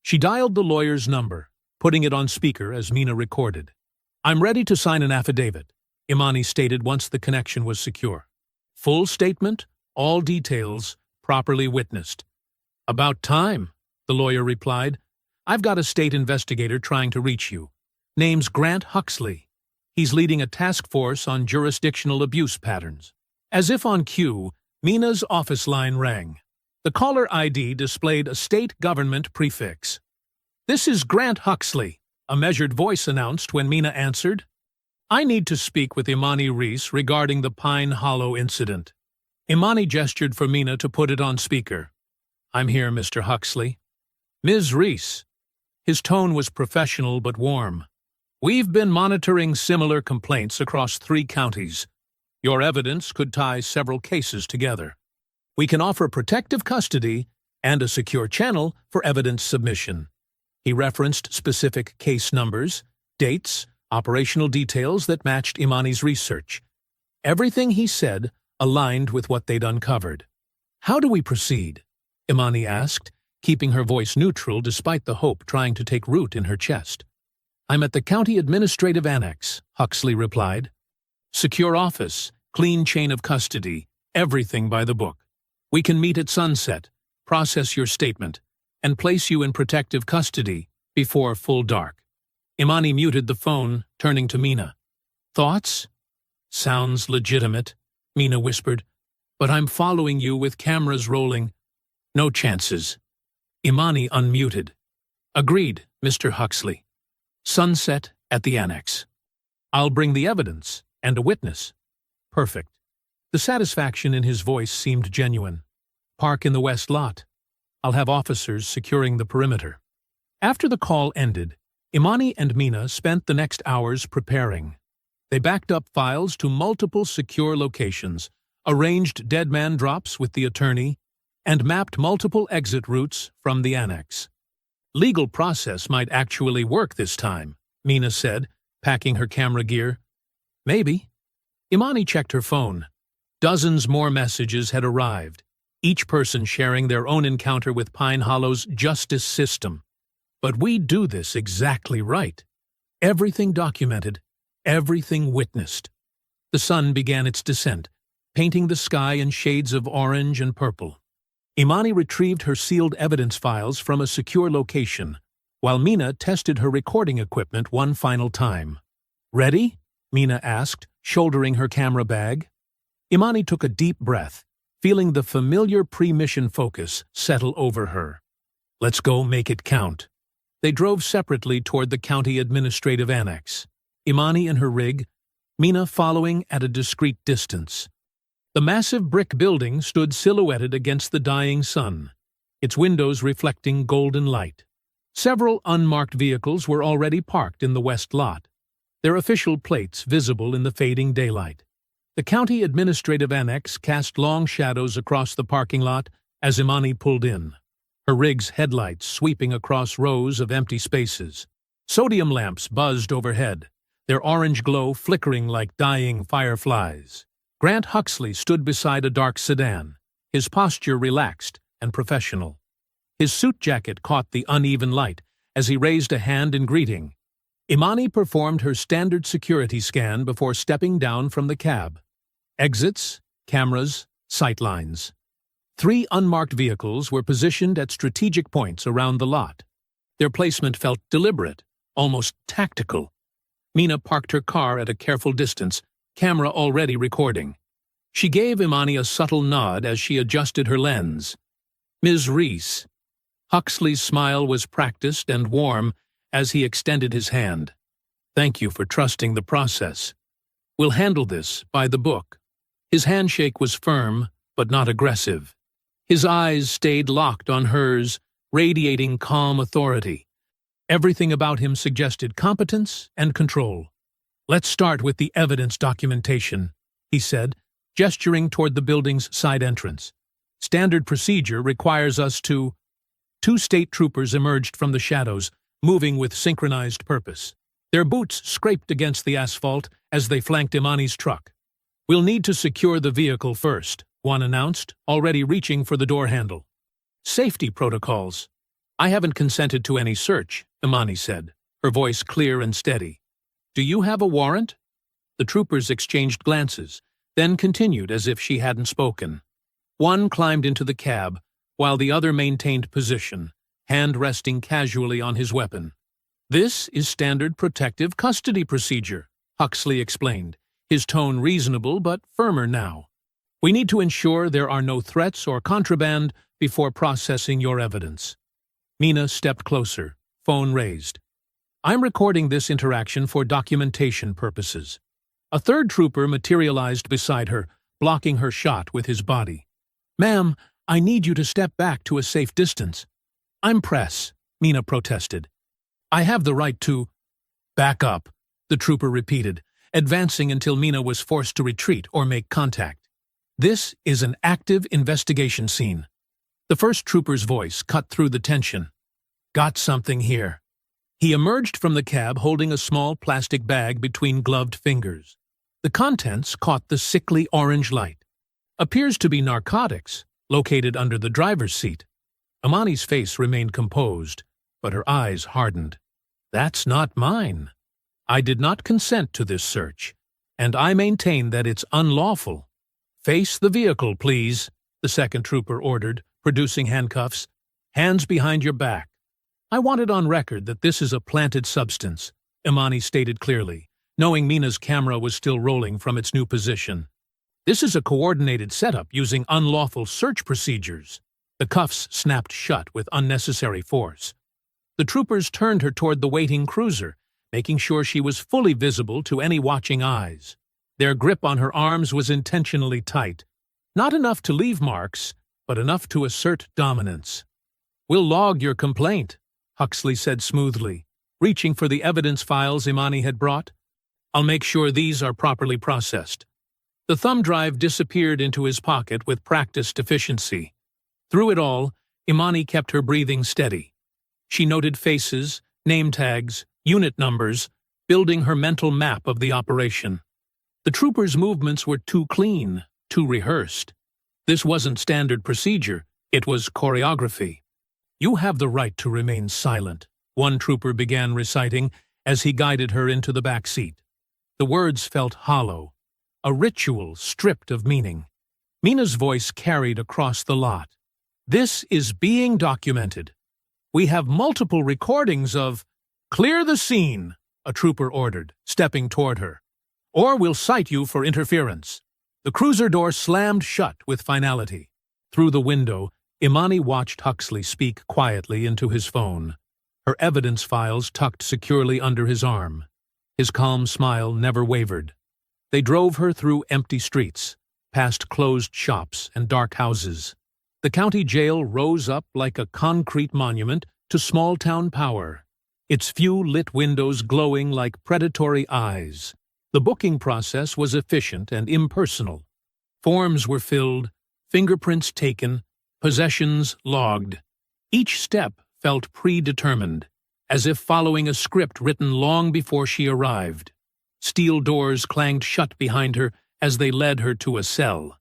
She dialed the lawyer's number, putting it on speaker as Mina recorded. I'm ready to sign an affidavit, Imani stated once the connection was secure. Full statement, all details, properly witnessed. About time, the lawyer replied. I've got a state investigator trying to reach you. Name's Grant Huxley. He's leading a task force on jurisdictional abuse patterns. As if on cue, Mina's office line rang. The caller ID displayed a state government prefix. This is Grant Huxley, a measured voice announced when Mina answered. I need to speak with Imani Reese regarding the Pine Hollow incident. Imani gestured for Mina to put it on speaker. I'm here, Mr. Huxley. Ms. Reese. His tone was professional but warm. We've been monitoring similar complaints across 3 counties. Your evidence could tie several cases together. We can offer protective custody and a secure channel for evidence submission. He referenced specific case numbers, dates, operational details that matched Imani's research. Everything he said aligned with what they'd uncovered. How do we proceed? Imani asked, keeping her voice neutral despite the hope trying to take root in her chest. I'm at the County Administrative Annex, Huxley replied. Secure office, clean chain of custody, everything by the book. We can meet at sunset, process your statement, and place you in protective custody before full dark. Imani muted the phone, turning to Mina. Thoughts? Sounds legitimate, Mina whispered, but I'm following you with cameras rolling. No chances. Imani unmuted. Agreed, Mr. Huxley. Sunset at the annex. I'll bring the evidence and a witness. Perfect. The satisfaction in his voice seemed genuine. Park in the west lot. I'll have officers securing the perimeter. After the call ended, Imani and Mina spent the next hours preparing. They backed up files to multiple secure locations, arranged dead man drops with the attorney, and mapped multiple exit routes from the annex. Legal process might actually work this time, Mina said, packing her camera gear. Maybe. Imani checked her phone. Dozens more messages had arrived, each person sharing their own encounter with Pine Hollow's justice system. But we do this exactly right. Everything documented, everything witnessed. The sun began its descent, painting the sky in shades of orange and purple. Imani retrieved her sealed evidence files from a secure location, while Mina tested her recording equipment one final time. Ready? Mina asked, shouldering her camera bag. Imani took a deep breath, feeling the familiar pre-mission focus settle over her. Let's go make it count. They drove separately toward the county administrative annex, Imani in her rig, Mina following at a discreet distance. The massive brick building stood silhouetted against the dying sun, its windows reflecting golden light. Several unmarked vehicles were already parked in the west lot, their official plates visible in the fading daylight. The county administrative annex cast long shadows across the parking lot as Imani pulled in, her rig's headlights sweeping across rows of empty spaces. Sodium lamps buzzed overhead, their orange glow flickering like dying fireflies. Grant Huxley stood beside a dark sedan, his posture relaxed and professional. His suit jacket caught the uneven light as he raised a hand in greeting. Imani performed her standard security scan before stepping down from the cab. Exits, cameras, sightlines. 3 unmarked vehicles were positioned at strategic points around the lot. Their placement felt deliberate, almost tactical. Mina parked her car at a careful distance, camera already recording. She gave Imani a subtle nod as she adjusted her lens. "Ms. Reese." Huxley's smile was practiced and warm as he extended his hand. "Thank you for trusting the process. We'll handle this by the book." His handshake was firm, but not aggressive. His eyes stayed locked on hers, radiating calm authority. Everything about him suggested competence and control. "Let's start with the evidence documentation," he said, gesturing toward the building's side entrance. "Standard procedure requires us to—" 2 state troopers emerged from the shadows, moving with synchronized purpose. Their boots scraped against the asphalt as they flanked Imani's truck. "We'll need to secure the vehicle first," one announced, already reaching for the door handle. "Safety protocols. I haven't consented to any search," Imani said, her voice clear and steady. "Do you have a warrant?" The troopers exchanged glances, then continued as if she hadn't spoken. One climbed into the cab, while the other maintained position, hand resting casually on his weapon. "This is standard protective custody procedure," Huxley explained, his tone reasonable but firmer now. "We need to ensure there are no threats or contraband before processing your evidence." Mina stepped closer, phone raised. "I'm recording this interaction for documentation purposes." A third trooper materialized beside her, blocking her shot with his body. "Ma'am, I need you to step back to a safe distance." "I'm press," Mina protested. "I have the right to—" "Back up," the trooper repeated, advancing until Mina was forced to retreat or make contact. "This is an active investigation scene." The first trooper's voice cut through the tension. "Got something here." He emerged from the cab holding a small plastic bag between gloved fingers. The contents caught the sickly orange light. "Appears to be narcotics, located under the driver's seat." Imani's face remained composed, but her eyes hardened. "That's not mine. I did not consent to this search, and I maintain that it's unlawful." "Face the vehicle, please," the second trooper ordered, producing handcuffs. "Hands behind your back." "I want it on record that this is a planted substance," Imani stated clearly, knowing Mina's camera was still rolling from its new position. "This is a coordinated setup using unlawful search procedures." The cuffs snapped shut with unnecessary force. The troopers turned her toward the waiting cruiser, making sure she was fully visible to any watching eyes. Their grip on her arms was intentionally tight, not enough to leave marks, but enough to assert dominance. "We'll log your complaint," Huxley said smoothly, reaching for the evidence files Imani had brought. "I'll make sure these are properly processed." The thumb drive disappeared into his pocket with practiced efficiency. Through it all, Imani kept her breathing steady. She noted faces, name tags, unit numbers, building her mental map of the operation. The troopers' movements were too clean, too rehearsed. This wasn't standard procedure, it was choreography. "You have the right to remain silent," one trooper began reciting as he guided her into the back seat. The words felt hollow, a ritual stripped of meaning. Mina's voice carried across the lot. "This is being documented. We have multiple recordings of—" "Clear the scene," a trooper ordered, stepping toward her. "Or we'll cite you for interference." The cruiser door slammed shut with finality. Through the window, Imani watched Huxley speak quietly into his phone. her evidence files tucked securely under his arm. His calm smile never wavered. They drove her through empty streets, past closed shops and dark houses. The county jail rose up like a concrete monument to small-town power, its few lit windows glowing like predatory eyes. The booking process was efficient and impersonal. Forms were filled, fingerprints taken, possessions logged. Each step felt predetermined, as if following a script written long before she arrived. Steel doors clanged shut behind her as they led her to a cell.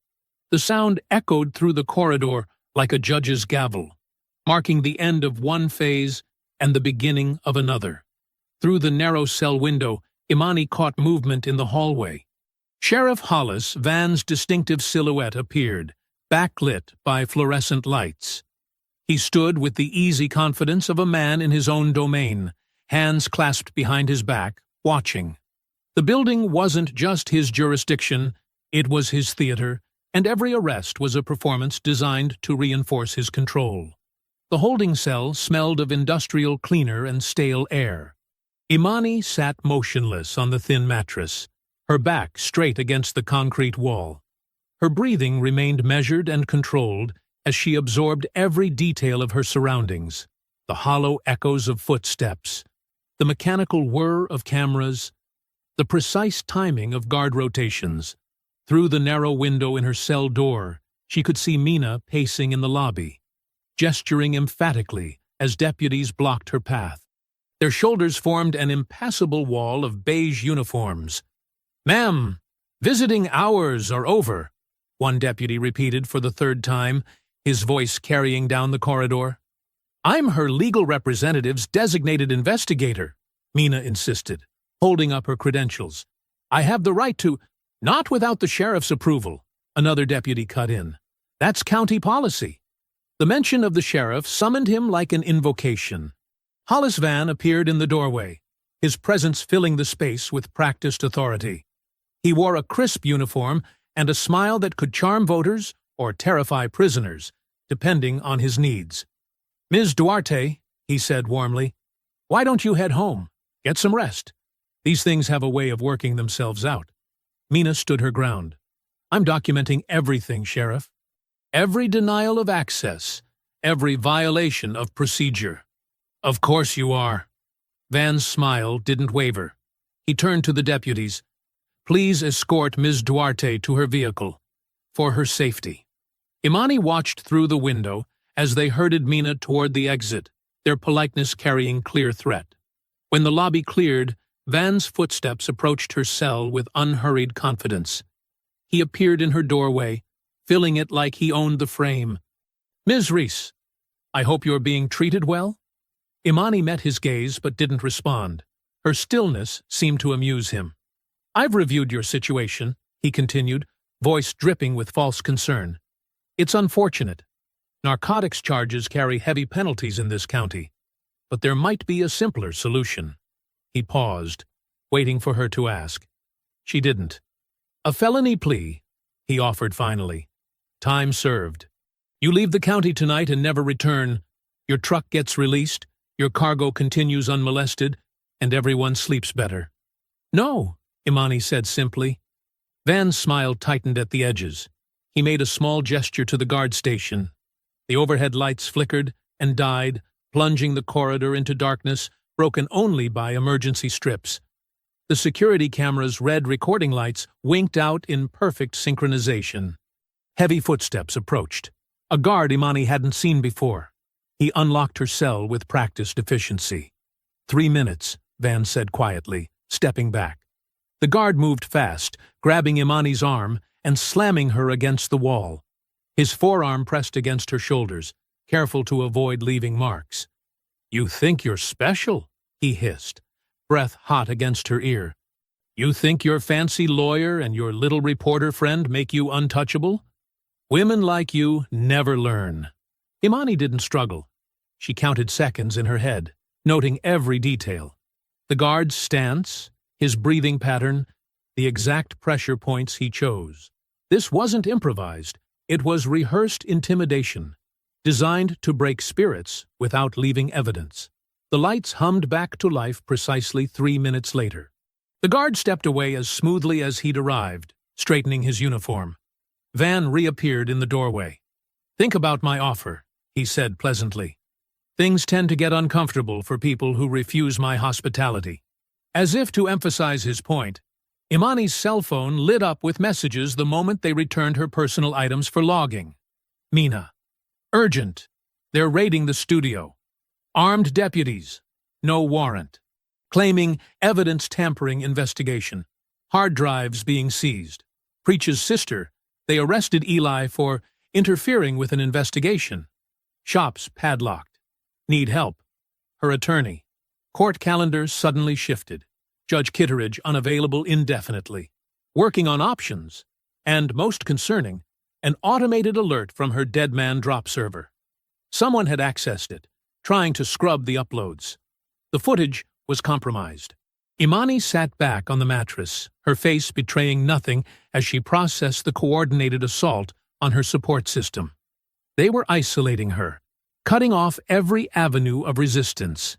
The sound echoed through the corridor like a judge's gavel, marking the end of one phase and the beginning of another. Through the narrow cell window, Imani caught movement in the hallway. Sheriff Hollis Van's distinctive silhouette appeared, backlit by fluorescent lights. He stood with the easy confidence of a man in his own domain, hands clasped behind his back, watching. The building wasn't just his jurisdiction, it was his theater, and every arrest was a performance designed to reinforce his control. The holding cell smelled of industrial cleaner and stale air. Imani sat motionless on the thin mattress, her back straight against the concrete wall. Her breathing remained measured and controlled as she absorbed every detail of her surroundings, the hollow echoes of footsteps, the mechanical whir of cameras, the precise timing of guard rotations. Through the narrow window in her cell door, she could see Mina pacing in the lobby, gesturing emphatically as deputies blocked her path. Their shoulders formed an impassable wall of beige uniforms. "Ma'am, visiting hours are over," one deputy repeated for the third time, his voice carrying down the corridor. "I'm her legal representative's designated investigator," Mina insisted, holding up her credentials. "I have the right to—" "Not without the sheriff's approval," another deputy cut in. "That's county policy." The mention of the sheriff summoned him like an invocation. Hollis Van appeared in the doorway, his presence filling the space with practiced authority. He wore a crisp uniform and a smile that could charm voters or terrify prisoners, depending on his needs. "Ms. Duarte," he said warmly, "why don't you head home? Get some rest. These things have a way of working themselves out." Mina stood her ground. "I'm documenting everything, Sheriff. Every denial of access, every violation of procedure." "Of course you are." Van's smile didn't waver. He turned to the deputies. "Please escort Ms. Duarte to her vehicle, for her safety." Imani watched through the window as they herded Mina toward the exit, their politeness carrying clear threat. When the lobby cleared, Van's footsteps approached her cell with unhurried confidence. He appeared in her doorway, filling it like he owned the frame. "Ms. Reese, I hope you're being treated well?" Imani met his gaze but didn't respond. Her stillness seemed to amuse him. "I've reviewed your situation," he continued, voice dripping with false concern. "It's unfortunate. Narcotics charges carry heavy penalties in this county, but there might be a simpler solution." He paused, waiting for her to ask. She didn't. "A felony plea," he offered finally. "Time served. You leave the county tonight and never return. Your truck gets released, your cargo continues unmolested, and everyone sleeps better." "No," Imani said simply. Van's smile tightened at the edges. He made a small gesture to the guard station. The overhead lights flickered and died, plunging the corridor into darkness, broken only by emergency strips. The security camera's red recording lights winked out in perfect synchronization. Heavy footsteps approached. A guard Imani hadn't seen before. He unlocked her cell with practiced efficiency. 3 minutes, Van said quietly, stepping back. The guard moved fast, grabbing Imani's arm and slamming her against the wall. His forearm pressed against her shoulders, careful to avoid leaving marks. "You think you're special?" he hissed, breath hot against her ear. "You think your fancy lawyer and your little reporter friend make you untouchable? Women like you never learn." Imani didn't struggle. She counted seconds in her head, noting every detail. The guard's stance, his breathing pattern, the exact pressure points he chose. This wasn't improvised. It was rehearsed intimidation, designed to break spirits without leaving evidence. The lights hummed back to life precisely 3 minutes later. The guard stepped away as smoothly as he'd arrived, straightening his uniform. Van reappeared in the doorway. "Think about my offer," he said pleasantly. "Things tend to get uncomfortable for people who refuse my hospitality." As if to emphasize his point, Imani's cell phone lit up with messages the moment they returned her personal items for logging. "Mina. Urgent. They're raiding the studio. Armed deputies. No warrant. Claiming evidence tampering investigation. Hard drives being seized. Preach's sister. They arrested Eli for interfering with an investigation. Shops padlocked. Need help. Her attorney. Court calendar suddenly shifted. Judge Kitteridge unavailable indefinitely. Working on options. And, most concerning, an automated alert from her dead man drop server. Someone had accessed it, trying to scrub the uploads. The footage was compromised. Imani sat back on the mattress, her face betraying nothing as she processed the coordinated assault on her support system. They were isolating her, cutting off every avenue of resistance.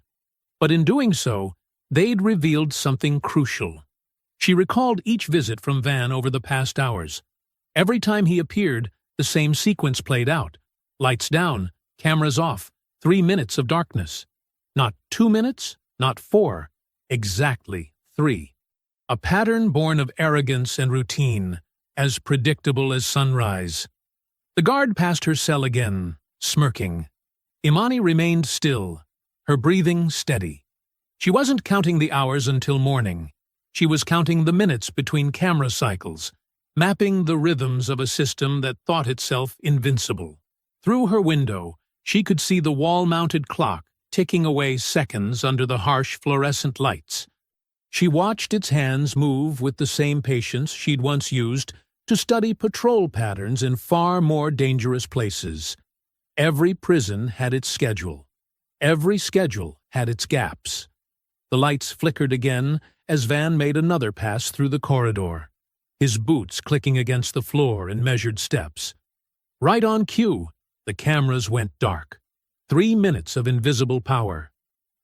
But in doing so, they'd revealed something crucial. She recalled each visit from Van over the past hours. Every time he appeared, the same sequence played out. Lights down, cameras off, 3 minutes of darkness. Not 2 minutes, not 4, exactly 3. A pattern born of arrogance and routine, as predictable as sunrise. The guard passed her cell again, smirking. Imani remained still, her breathing steady. She wasn't counting the hours until morning. She was counting the minutes between camera cycles, mapping the rhythms of a system that thought itself invincible. Through her window, she could see the wall-mounted clock ticking away seconds under the harsh fluorescent lights. She watched its hands move with the same patience she'd once used to study patrol patterns in far more dangerous places. Every prison had its schedule. Every schedule had its gaps. The lights flickered again as Van made another pass through the corridor, his boots clicking against the floor in measured steps. Right on cue, the cameras went dark. 3 minutes of invisible power.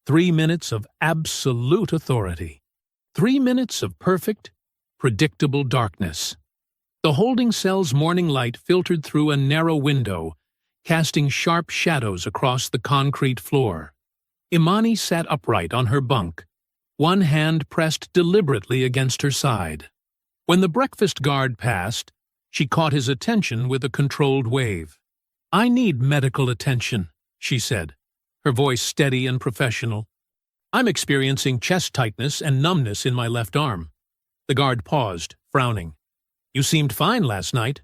3 minutes of absolute authority. 3 minutes of perfect, predictable darkness. The holding cell's morning light filtered through a narrow window, casting sharp shadows across the concrete floor. Imani sat upright on her bunk, one hand pressed deliberately against her side. When the breakfast guard passed, she caught his attention with a controlled wave. "I need medical attention," she said, her voice steady and professional. "I'm experiencing chest tightness and numbness in my left arm." The guard paused, frowning. "You seemed fine last night."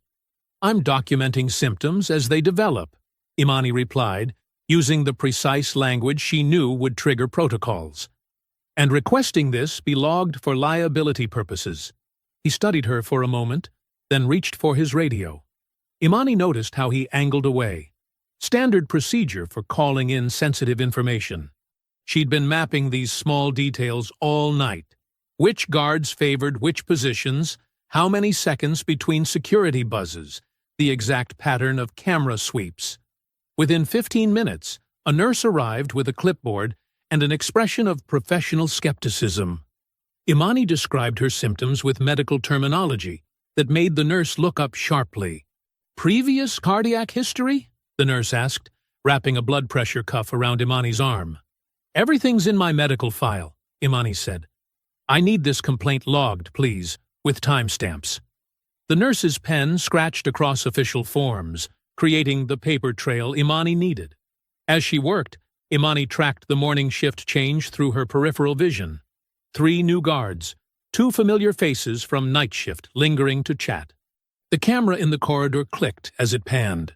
"I'm documenting symptoms as they develop," Imani replied, using the precise language she knew would trigger protocols. "And requesting this be logged for liability purposes." He studied her for a moment, then reached for his radio. Imani noticed how he angled away. Standard procedure for calling in sensitive information. She'd been mapping these small details all night. Which guards favored which positions, how many seconds between security buzzes, the exact pattern of camera sweeps. Within 15 minutes, a nurse arrived with a clipboard and an expression of professional skepticism. Imani described her symptoms with medical terminology that made the nurse look up sharply. "Previous cardiac history?" the nurse asked, wrapping a blood pressure cuff around Imani's arm. "Everything's in my medical file," Imani said. "I need this complaint logged, please, with timestamps." The nurse's pen scratched across official forms, creating the paper trail Imani needed. As she worked, Imani tracked the morning shift change through her peripheral vision. 3 new guards, 2 familiar faces from night shift lingering to chat. The camera in the corridor clicked as it panned.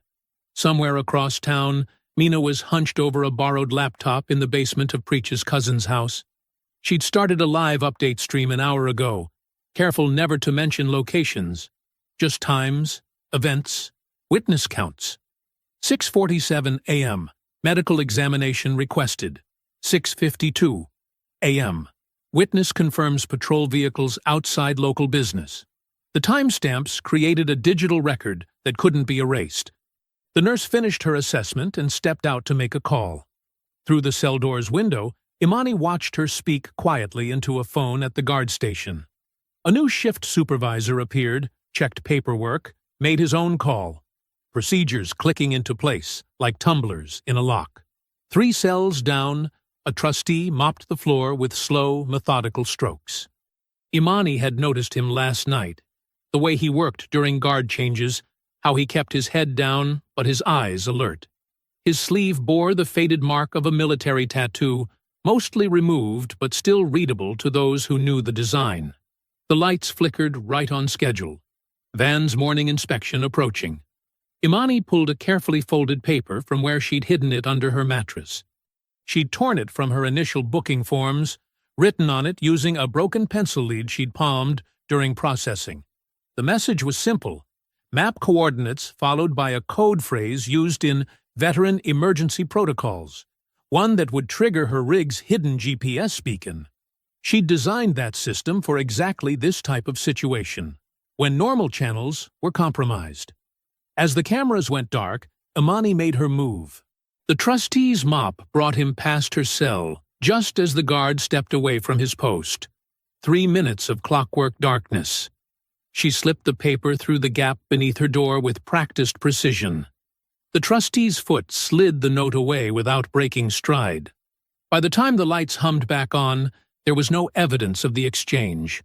Somewhere across town, Mina was hunched over a borrowed laptop in the basement of Preach's cousin's house. She'd started a live update stream an hour ago, careful never to mention locations, just times, events, witness counts. 6:47 a.m. Medical examination requested. 6:52 a.m. Witness confirms patrol vehicles outside local business. The timestamps created a digital record that couldn't be erased. The nurse finished her assessment and stepped out to make a call. Through the cell door's window, Imani watched her speak quietly into a phone at the guard station. A new shift supervisor appeared, checked paperwork, made his own call. Procedures clicking into place, like tumblers in a lock. 3 cells down, a trustee mopped the floor with slow, methodical strokes. Imani had noticed him last night, the way he worked during guard changes, how he kept his head down but his eyes alert. His sleeve bore the faded mark of a military tattoo, mostly removed but still readable to those who knew the design. The lights flickered right on schedule. Van's morning inspection approaching. Imani pulled a carefully folded paper from where she'd hidden it under her mattress. She'd torn it from her initial booking forms, written on it using a broken pencil lead she'd palmed during processing. The message was simple: map coordinates followed by a code phrase used in veteran emergency protocols, one that would trigger her rig's hidden GPS beacon. She'd designed that system for exactly this type of situation, when normal channels were compromised. As the cameras went dark, Imani made her move. The trustee's mop brought him past her cell, just as the guard stepped away from his post. 3 minutes of clockwork darkness. She slipped the paper through the gap beneath her door with practiced precision. The trustee's foot slid the note away without breaking stride. By the time the lights hummed back on, there was no evidence of the exchange.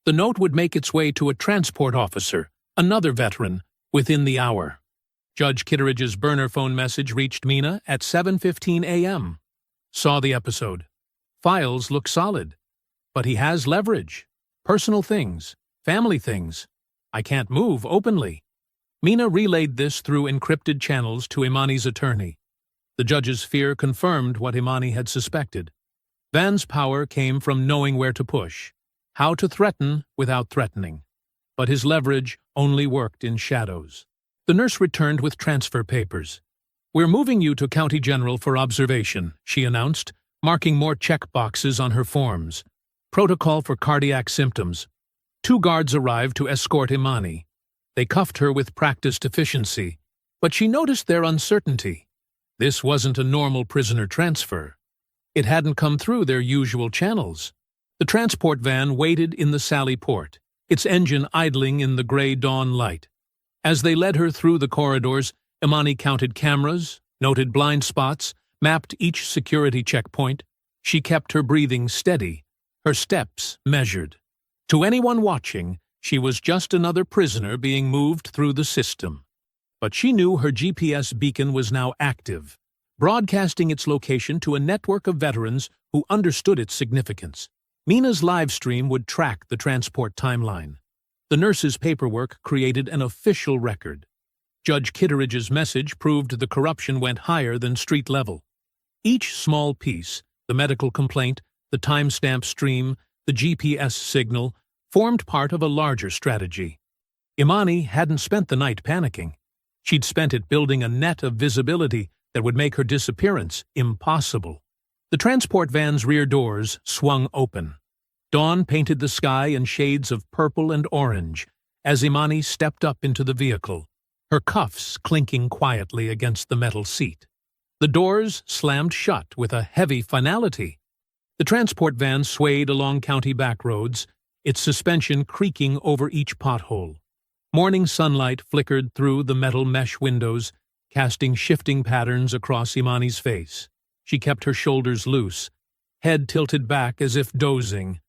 The note would make its way to a transport officer, another veteran, within the hour. Judge Kitteridge's burner phone message reached Mina at 7:15 a.m. Saw the episode. Files look solid. But he has leverage. Personal things. Family things. I can't move openly. Mina relayed this through encrypted channels to Imani's attorney. The judge's fear confirmed what Imani had suspected. Van's power came from knowing where to push, how to threaten without threatening. But his leverage only worked in shadows. The nurse returned with transfer papers. "We're moving you to County General for observation," she announced, marking more check boxes on her forms. Protocol for cardiac symptoms. 2 guards arrived to escort Imani. They cuffed her with practiced efficiency, but she noticed their uncertainty. This wasn't a normal prisoner transfer. It hadn't come through their usual channels. The transport van waited in the Sally Port, its engine idling in the gray dawn light. As they led her through the corridors, Imani counted cameras, noted blind spots, mapped each security checkpoint. She kept her breathing steady, her steps measured. To anyone watching, she was just another prisoner being moved through the system. But she knew her GPS beacon was now active, broadcasting its location to a network of veterans who understood its significance. Mina's live stream would track the transport timeline. The nurse's paperwork created an official record. Judge Kitteridge's message proved the corruption went higher than street level. Each small piece, the medical complaint, the timestamp stream, the GPS signal, formed part of a larger strategy. Imani hadn't spent the night panicking. She'd spent it building a net of visibility that would make her disappearance impossible. The transport van's rear doors swung open. Dawn painted the sky in shades of purple and orange as Imani stepped up into the vehicle, her cuffs clinking quietly against the metal seat. The doors slammed shut with a heavy finality. The transport van swayed along county back roads, its suspension creaking over each pothole. Morning sunlight flickered through the metal mesh windows, casting shifting patterns across Imani's face. She kept her shoulders loose, head tilted back as if dozing,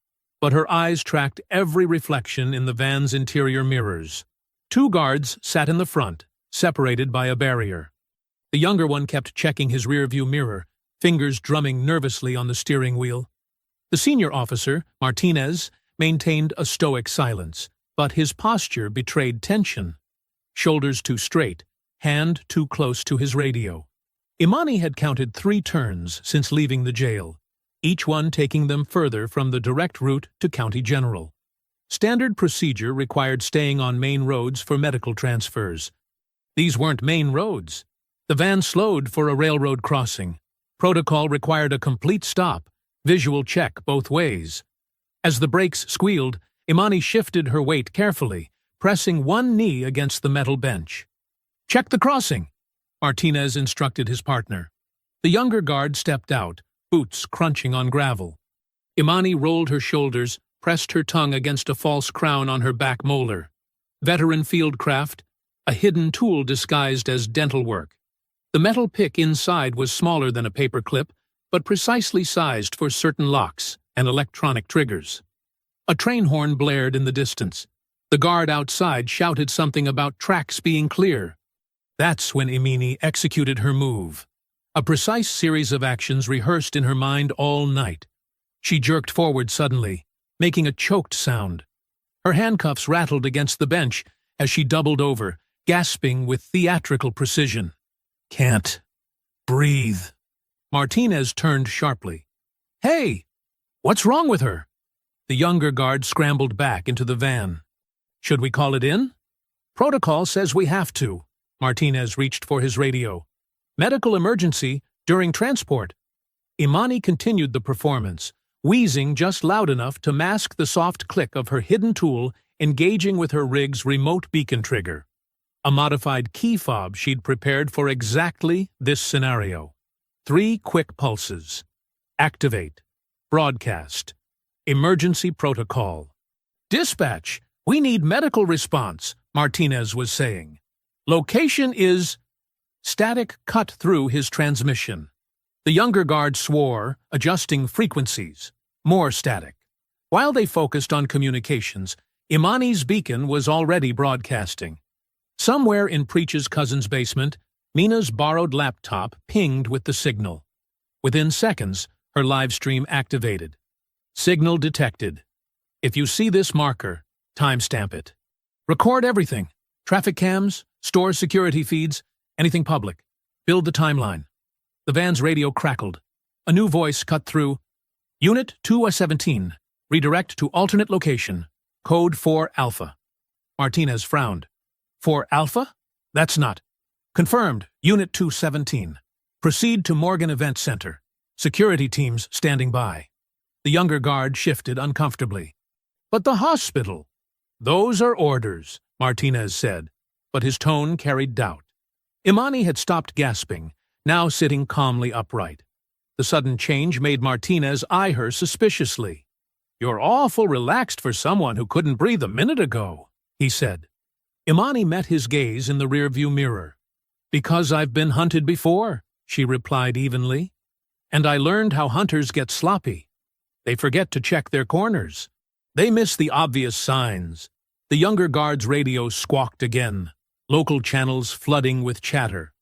but her eyes tracked every reflection in the van's interior mirrors. 2 guards sat in the front, separated by a barrier. The younger one kept checking his rearview mirror, fingers drumming nervously on the steering wheel. The senior officer, Martinez, maintained a stoic silence, but his posture betrayed tension. Shoulders too straight, hand too close to his radio. Imani had counted 3 turns since leaving the jail, each one taking them further from the direct route to County General. Standard procedure required staying on main roads for medical transfers. These weren't main roads. The van slowed for a railroad crossing. Protocol required a complete stop, visual check both ways. As the brakes squealed, Imani shifted her weight carefully, pressing one knee against the metal bench. "Check the crossing," Martinez instructed his partner. The younger guard stepped out, boots crunching on gravel. Imani rolled her shoulders, pressed her tongue against a false crown on her back molar. Veteran fieldcraft, a hidden tool disguised as dental work. The metal pick inside was smaller than a paper clip, but precisely sized for certain locks and electronic triggers. A train horn blared in the distance. The guard outside shouted something about tracks being clear. That's when Imani executed her move. A precise series of actions rehearsed in her mind all night. She jerked forward suddenly, making a choked sound. Her handcuffs rattled against the bench as she doubled over, gasping with theatrical precision. Can't breathe. Martinez turned sharply. Hey! What's wrong with her? The younger guard scrambled back into the van. Should we call it in? Protocol says we have to. Martinez reached for his radio. Medical emergency during transport. Imani continued the performance, wheezing just loud enough to mask the soft click of her hidden tool engaging with her rig's remote beacon trigger. A modified key fob she'd prepared for exactly this scenario. 3 quick pulses. Activate. Broadcast. Emergency protocol. Dispatch, we need medical response, Martinez was saying. Location is... Static cut through his transmission. The younger guard swore, adjusting frequencies. More static. While they focused on communications, Imani's beacon was already broadcasting. Somewhere in Preach's cousin's basement, Mina's borrowed laptop pinged with the signal. Within seconds, her live stream activated. Signal detected. If you see this marker, timestamp it. Record everything. Traffic cams, store security feeds, anything public. Build the timeline. The van's radio crackled. A new voice cut through. Unit 217. Redirect to alternate location. Code 4 Alpha. Martinez frowned. 4 Alpha? That's not. Confirmed. Unit 217. Proceed to Morgan Event Center. Security teams standing by. The younger guard shifted uncomfortably. But the hospital? Those are orders, Martinez said, but his tone carried doubt. Imani had stopped gasping, now sitting calmly upright. The sudden change made Martinez eye her suspiciously. You're awful relaxed for someone who couldn't breathe a minute ago, he said. Imani met his gaze in the rearview mirror. Because I've been hunted before, she replied evenly. And I learned how hunters get sloppy. They forget to check their corners. They miss the obvious signs. The younger guard's radio squawked again, local channels flooding with chatter.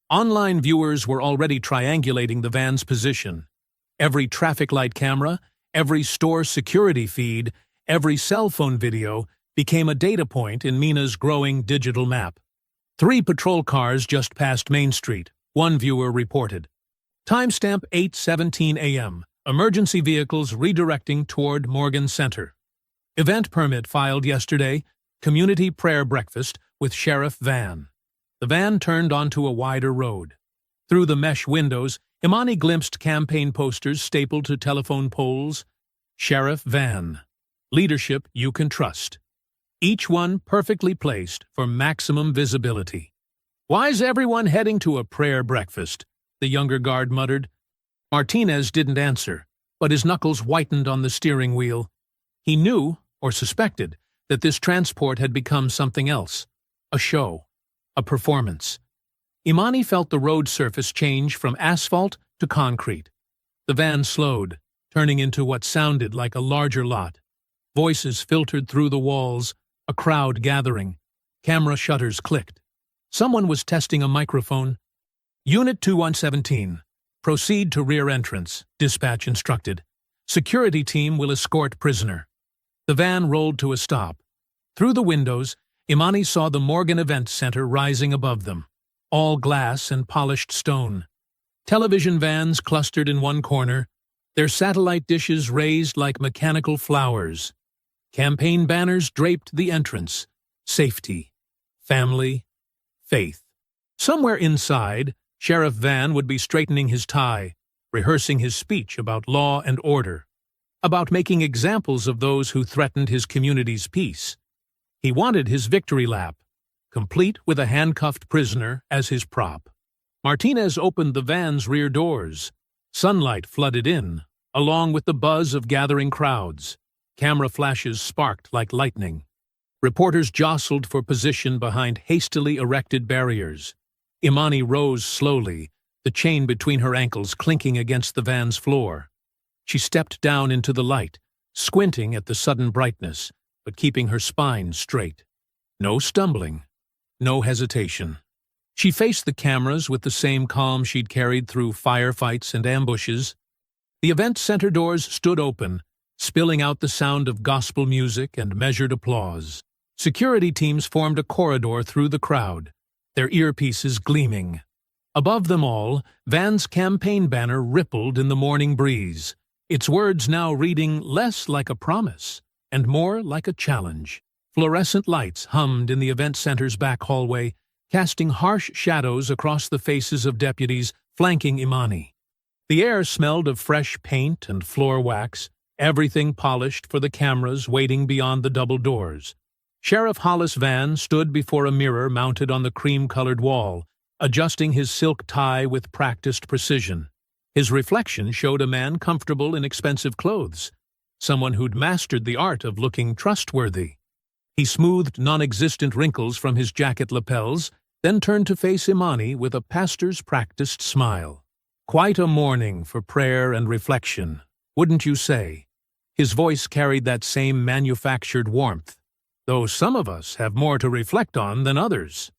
Online viewers were already triangulating the van's position. Every traffic light camera, every store security feed, every cell phone video became a data point in Mina's growing digital map. 3 patrol cars just passed Main Street, one viewer reported. Timestamp 8:17 a.m. Emergency vehicles redirecting toward Morgan Center. Event permit filed yesterday. Community prayer breakfast with Sheriff Van. The van turned onto a wider road. Through the mesh windows, Imani glimpsed campaign posters stapled to telephone poles. Sheriff Van. Leadership you can trust. Each one perfectly placed for maximum visibility. Why's everyone heading to a prayer breakfast? The younger guard muttered. Martinez didn't answer, but his knuckles whitened on the steering wheel. He knew, or suspected, that this transport had become something else. A show. A performance. Imani felt the road surface change from asphalt to concrete. The van slowed, turning into what sounded like a larger lot. Voices filtered through the walls, a crowd gathering. Camera shutters clicked. Someone was testing a microphone. Unit 2117. Proceed to rear entrance, dispatch instructed. Security team will escort prisoner. The van rolled to a stop. Through the windows, Imani saw the Morgan Event Center rising above them, all glass and polished stone. Television vans clustered in one corner, their satellite dishes raised like mechanical flowers. Campaign banners draped the entrance. Safety, family, faith. Somewhere inside, Sheriff Van would be straightening his tie, rehearsing his speech about law and order, about making examples of those who threatened his community's peace. He wanted his victory lap, complete with a handcuffed prisoner as his prop. Martinez opened the van's rear doors. Sunlight flooded in, along with the buzz of gathering crowds. Camera flashes sparked like lightning. Reporters jostled for position behind hastily erected barriers. Imani rose slowly, the chain between her ankles clinking against the van's floor. She stepped down into the light, squinting at the sudden brightness, but keeping her spine straight. No stumbling, no hesitation. She faced the cameras with the same calm she'd carried through firefights and ambushes. The event center doors stood open, spilling out the sound of gospel music and measured applause. Security teams formed a corridor through the crowd, their earpieces gleaming. Above them all, Van's campaign banner rippled in the morning breeze, its words now reading less like a promise and more like a challenge. Fluorescent lights hummed in the event center's back hallway, casting harsh shadows across the faces of deputies flanking Imani. The air smelled of fresh paint and floor wax, everything polished for the cameras waiting beyond the double doors. Sheriff Hollis Van stood before a mirror mounted on the cream-colored wall, adjusting his silk tie with practiced precision. His reflection showed a man comfortable in expensive clothes, someone who'd mastered the art of looking trustworthy. He smoothed non-existent wrinkles from his jacket lapels, then turned to face Imani with a pastor's practiced smile. Quite a morning for prayer and reflection, wouldn't you say? His voice carried that same manufactured warmth, though some of us have more to reflect on than others.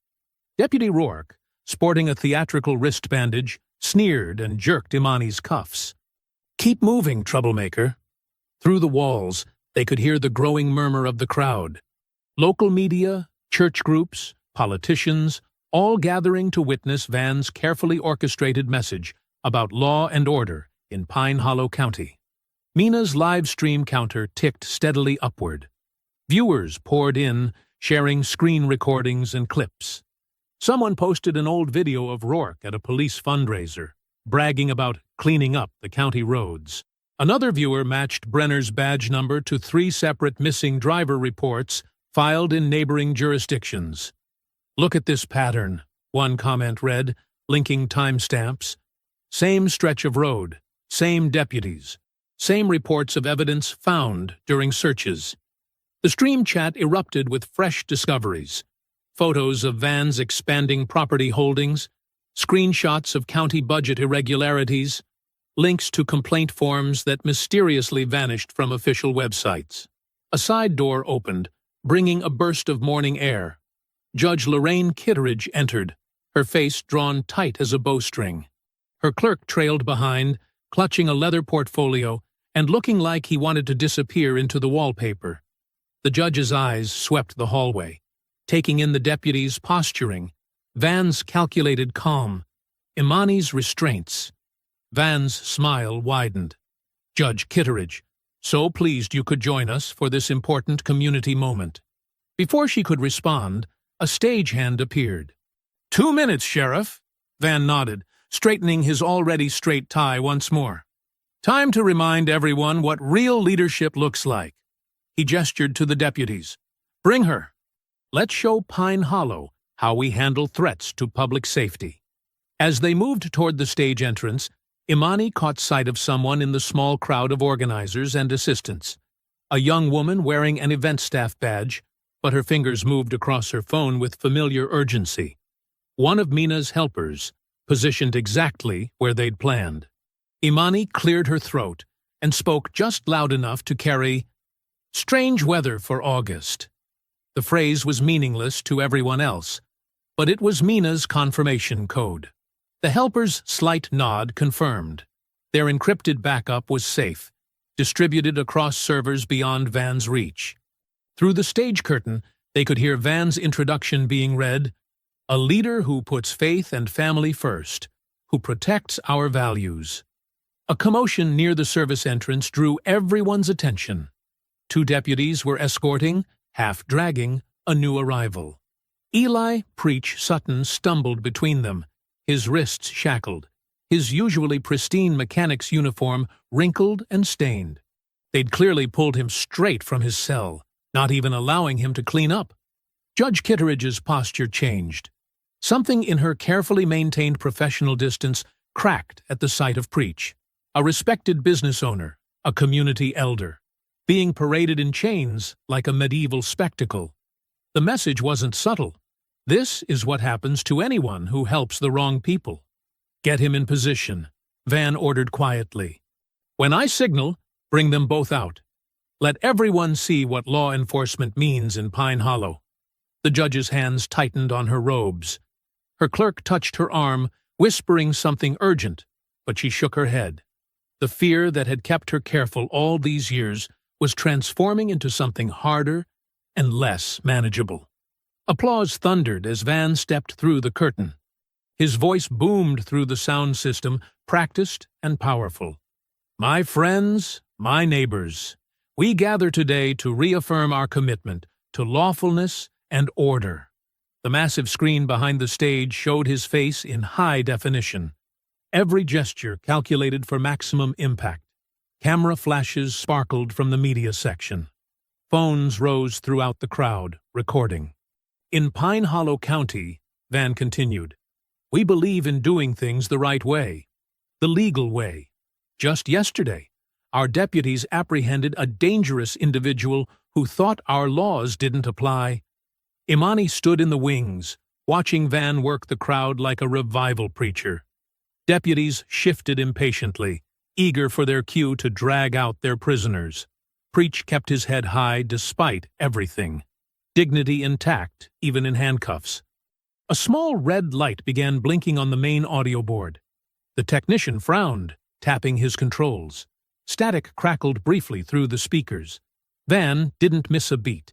Deputy Rourke, sporting a theatrical wrist bandage, sneered and jerked Imani's cuffs. "Keep moving, troublemaker." Through the walls, they could hear the growing murmur of the crowd. Local media, church groups, politicians, all gathering to witness Van's carefully orchestrated message about law and order in Pine Hollow County. Mina's live stream counter ticked steadily upward. Viewers poured in, sharing screen recordings and clips. Someone posted an old video of Rourke at a police fundraiser, bragging about cleaning up the county roads. Another viewer matched Brenner's badge number to 3 separate missing driver reports filed in neighboring jurisdictions. "Look at this pattern," one comment read, linking timestamps. Same stretch of road, same deputies, same reports of evidence found during searches. The stream chat erupted with fresh discoveries. Photos of Van's expanding property holdings, screenshots of county budget irregularities, links to complaint forms that mysteriously vanished from official websites. A side door opened, bringing a burst of morning air. Judge Lorraine Kitteridge entered, her face drawn tight as a bowstring. Her clerk trailed behind, clutching a leather portfolio and looking like he wanted to disappear into the wallpaper. The judge's eyes swept the hallway, taking in the deputy's posturing, Van's calculated calm, Imani's restraints. Van's smile widened. "Judge Kitteridge, so pleased you could join us for this important community moment." Before she could respond, a stagehand appeared. 2 minutes, Sheriff," Van nodded, straightening his already straight tie once more. "Time to remind everyone what real leadership looks like." He gestured to the deputies. "Bring her. Let's show Pine Hollow how we handle threats to public safety." As they moved toward the stage entrance, Imani caught sight of someone in the small crowd of organizers and assistants. A young woman wearing an event staff badge, but her fingers moved across her phone with familiar urgency. One of Mina's helpers, positioned exactly where they'd planned. Imani cleared her throat and spoke just loud enough to carry, "Strange weather for August." The phrase was meaningless to everyone else, but it was Mina's confirmation code. The helper's slight nod confirmed. Their encrypted backup was safe, distributed across servers beyond Van's reach. Through the stage curtain, they could hear Van's introduction being read, "A leader who puts faith and family first, who protects our values." A commotion near the service entrance drew everyone's attention. 2 deputies were escorting, half dragging, a new arrival. Eli Preach Sutton stumbled between them, his wrists shackled, his usually pristine mechanic's uniform wrinkled and stained. They'd clearly pulled him straight from his cell, not even allowing him to clean up. Judge Kitteridge's posture changed. Something in her carefully maintained professional distance cracked at the sight of Preach. A respected business owner, a community elder, being paraded in chains like a medieval spectacle. The message wasn't subtle. This is what happens to anyone who helps the wrong people. Get him in position, Van ordered quietly. When I signal, bring them both out. Let everyone see what law enforcement means in Pine Hollow. The judge's hands tightened on her robes. Her clerk touched her arm, whispering something urgent, but she shook her head. The fear that had kept her careful all these years was transforming into something harder and less manageable. Applause thundered as Van stepped through the curtain. His voice boomed through the sound system, practiced and powerful. My friends, my neighbors, we gather today to reaffirm our commitment to lawfulness and order. The massive screen behind the stage showed his face in high definition. Every gesture calculated for maximum impact. Camera flashes sparkled from the media section. Phones rose throughout the crowd, recording. In Pine Hollow County, Van continued, we believe in doing things the right way, the legal way. Just yesterday, our deputies apprehended a dangerous individual who thought our laws didn't apply. Imani stood in the wings, watching Van work the crowd like a revival preacher. Deputies shifted impatiently, eager for their cue to drag out their prisoners. Preach kept his head high despite everything, dignity intact even in handcuffs. A small red light began blinking on the main audio board. The technician frowned, tapping his controls. Static crackled briefly through the speakers. Van didn't miss a beat.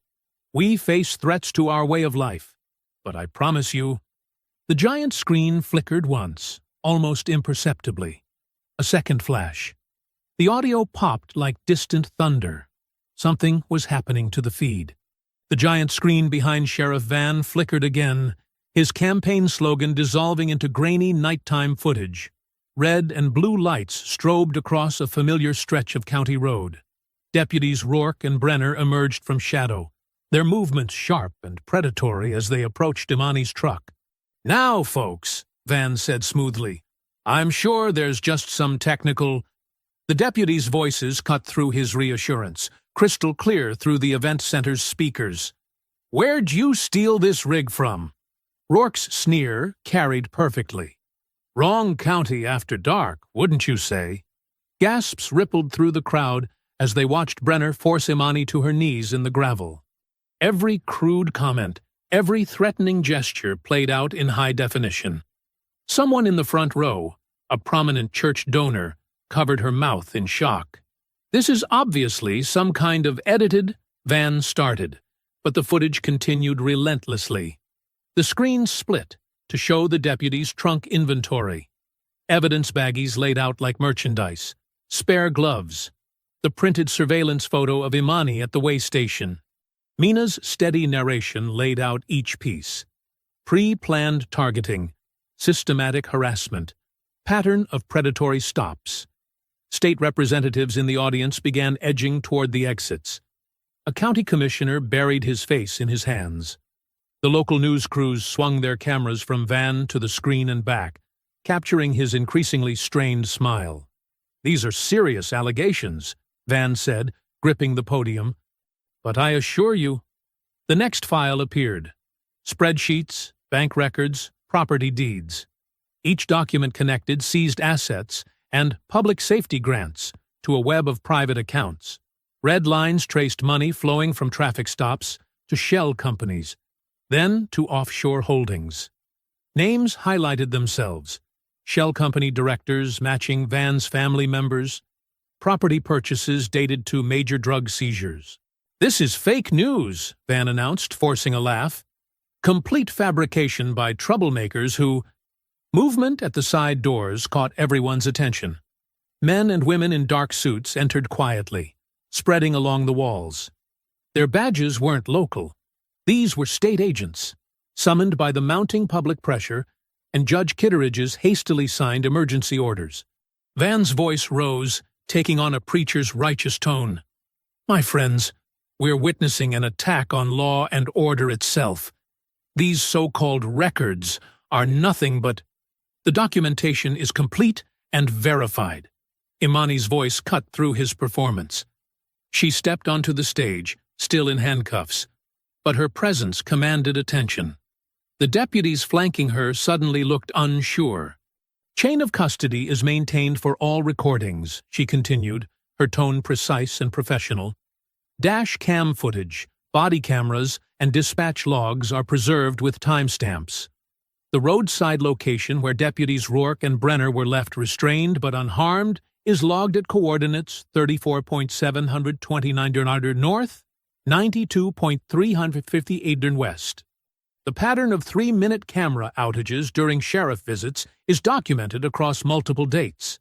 We face threats to our way of life, but I promise you. The giant screen flickered once, almost imperceptibly. A second flash. The audio popped like distant thunder. Something was happening to the feed. The giant screen behind Sheriff Van flickered again, his campaign slogan dissolving into grainy nighttime footage. Red and blue lights strobed across a familiar stretch of county road. Deputies Rourke and Brenner emerged from shadow, their movements sharp and predatory as they approached Imani's truck. Now, folks, Van said smoothly, I'm sure there's just some technical... The deputies' voices cut through his reassurance, crystal clear through the event center's speakers. Where'd you steal this rig from? Rourke's sneer carried perfectly. Wrong county after dark, wouldn't you say? Gasps rippled through the crowd as they watched Brenner force Imani to her knees in the gravel. Every crude comment, every threatening gesture played out in high definition. Someone in the front row, a prominent church donor, covered her mouth in shock. This is obviously some kind of edited, Van started, but the footage continued relentlessly. The screen split to show the deputy's trunk inventory. Evidence baggies laid out like merchandise, spare gloves, the printed surveillance photo of Imani at the way station. Mina's steady narration laid out each piece. Pre-planned targeting, systematic harassment, pattern of predatory stops. State representatives in the audience began edging toward the exits. A county commissioner buried his face in his hands. The local news crews swung their cameras from Van to the screen and back, capturing his increasingly strained smile. These are serious allegations, Van said, gripping the podium. But I assure you... The next file appeared. Spreadsheets, bank records, property deeds. Each document connected seized assets and public safety grants to a web of private accounts. Red lines traced money flowing from traffic stops to shell companies, then to offshore holdings. Names highlighted themselves. Shell company directors matching Van's family members. Property purchases dated to major drug seizures. This is fake news, Van announced, forcing a laugh. Complete fabrication by troublemakers who... Movement at the side doors caught everyone's attention. Men and women in dark suits entered quietly, spreading along the walls. Their badges weren't local. These were state agents, summoned by the mounting public pressure and Judge Kitteridge's hastily signed emergency orders. Van's voice rose, taking on a preacher's righteous tone. My friends, we're witnessing an attack on law and order itself. These so-called records are nothing but... The documentation is complete and verified. Imani's voice cut through his performance. She stepped onto the stage, still in handcuffs, but her presence commanded attention. The deputies flanking her suddenly looked unsure. "Chain of custody is maintained for all recordings," she continued, her tone precise and professional. "Dash cam footage, body cameras, and dispatch logs are preserved with timestamps. The roadside location where deputies Rourke and Brenner were left restrained but unharmed is logged at coordinates 34.729 north, 92.358 west. The pattern of 3-minute camera outages during sheriff visits is documented across multiple dates."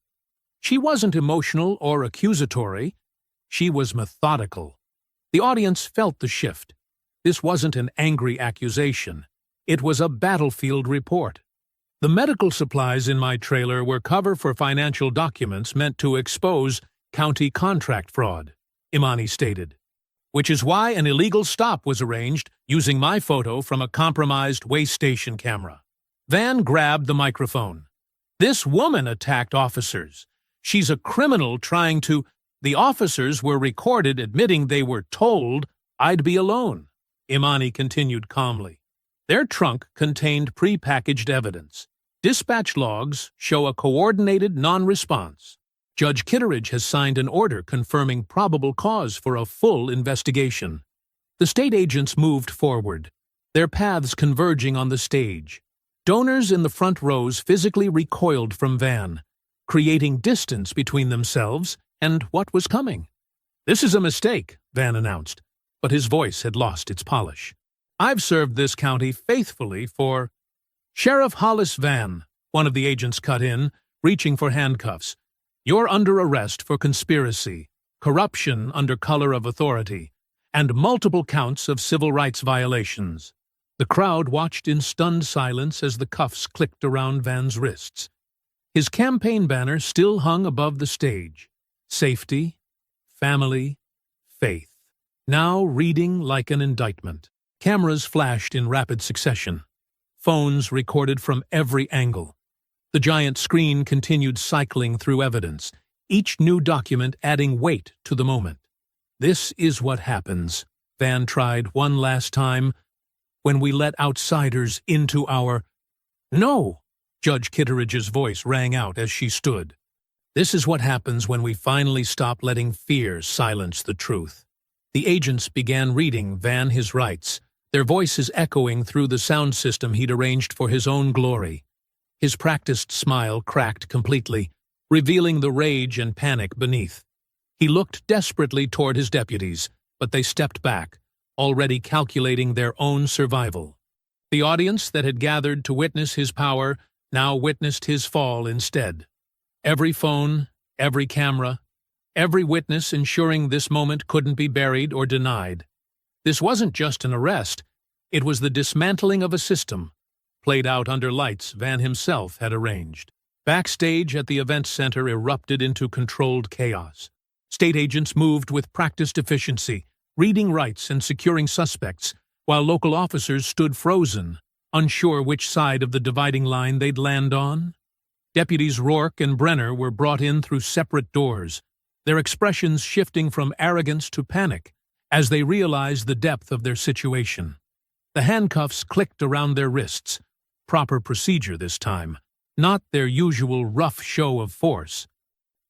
She wasn't emotional or accusatory. She was methodical. The audience felt the shift. This wasn't an angry accusation. It was a battlefield report. "The medical supplies in my trailer were cover for financial documents meant to expose county contract fraud," Imani stated, "which is why an illegal stop was arranged using my photo from a compromised way station camera." Van grabbed the microphone. "This woman attacked officers. She's a criminal trying to—" "The officers were recorded admitting they were told I'd be alone," Imani continued calmly. "Their trunk contained prepackaged evidence. Dispatch logs show a coordinated non-response. Judge Kitteridge has signed an order confirming probable cause for a full investigation." The state agents moved forward, their paths converging on the stage. Donors in the front rows physically recoiled from Van, creating distance between themselves and what was coming. "This is a mistake," Van announced, but his voice had lost its polish. "I've served this county faithfully for—" "Sheriff Hollis Van," one of the agents cut in, reaching for handcuffs. "You're under arrest for conspiracy, corruption under color of authority, and multiple counts of civil rights violations." The crowd watched in stunned silence as the cuffs clicked around Van's wrists. His campaign banner still hung above the stage. Safety, family, faith. Now reading like an indictment. Cameras flashed in rapid succession. Phones recorded from every angle. The giant screen continued cycling through evidence, each new document adding weight to the moment. "This is what happens," Van tried one last time, "when we let outsiders into our—" "No!" Judge Kitteridge's voice rang out as she stood. "This is what happens when we finally stop letting fear silence the truth." The agents began reading Van his rights, their voices echoing through the sound system he'd arranged for his own glory. His practiced smile cracked completely, revealing the rage and panic beneath. He looked desperately toward his deputies, but they stepped back, already calculating their own survival. The audience that had gathered to witness his power now witnessed his fall instead. Every phone, every camera, every witness ensuring this moment couldn't be buried or denied. This wasn't just an arrest, it was the dismantling of a system, played out under lights Van himself had arranged. Backstage at the event center erupted into controlled chaos. State agents moved with practiced efficiency, reading rights and securing suspects, while local officers stood frozen, unsure which side of the dividing line they'd land on. Deputies Rourke and Brenner were brought in through separate doors, their expressions shifting from arrogance to panic as they realized the depth of their situation. The handcuffs clicked around their wrists, proper procedure this time, not their usual rough show of force.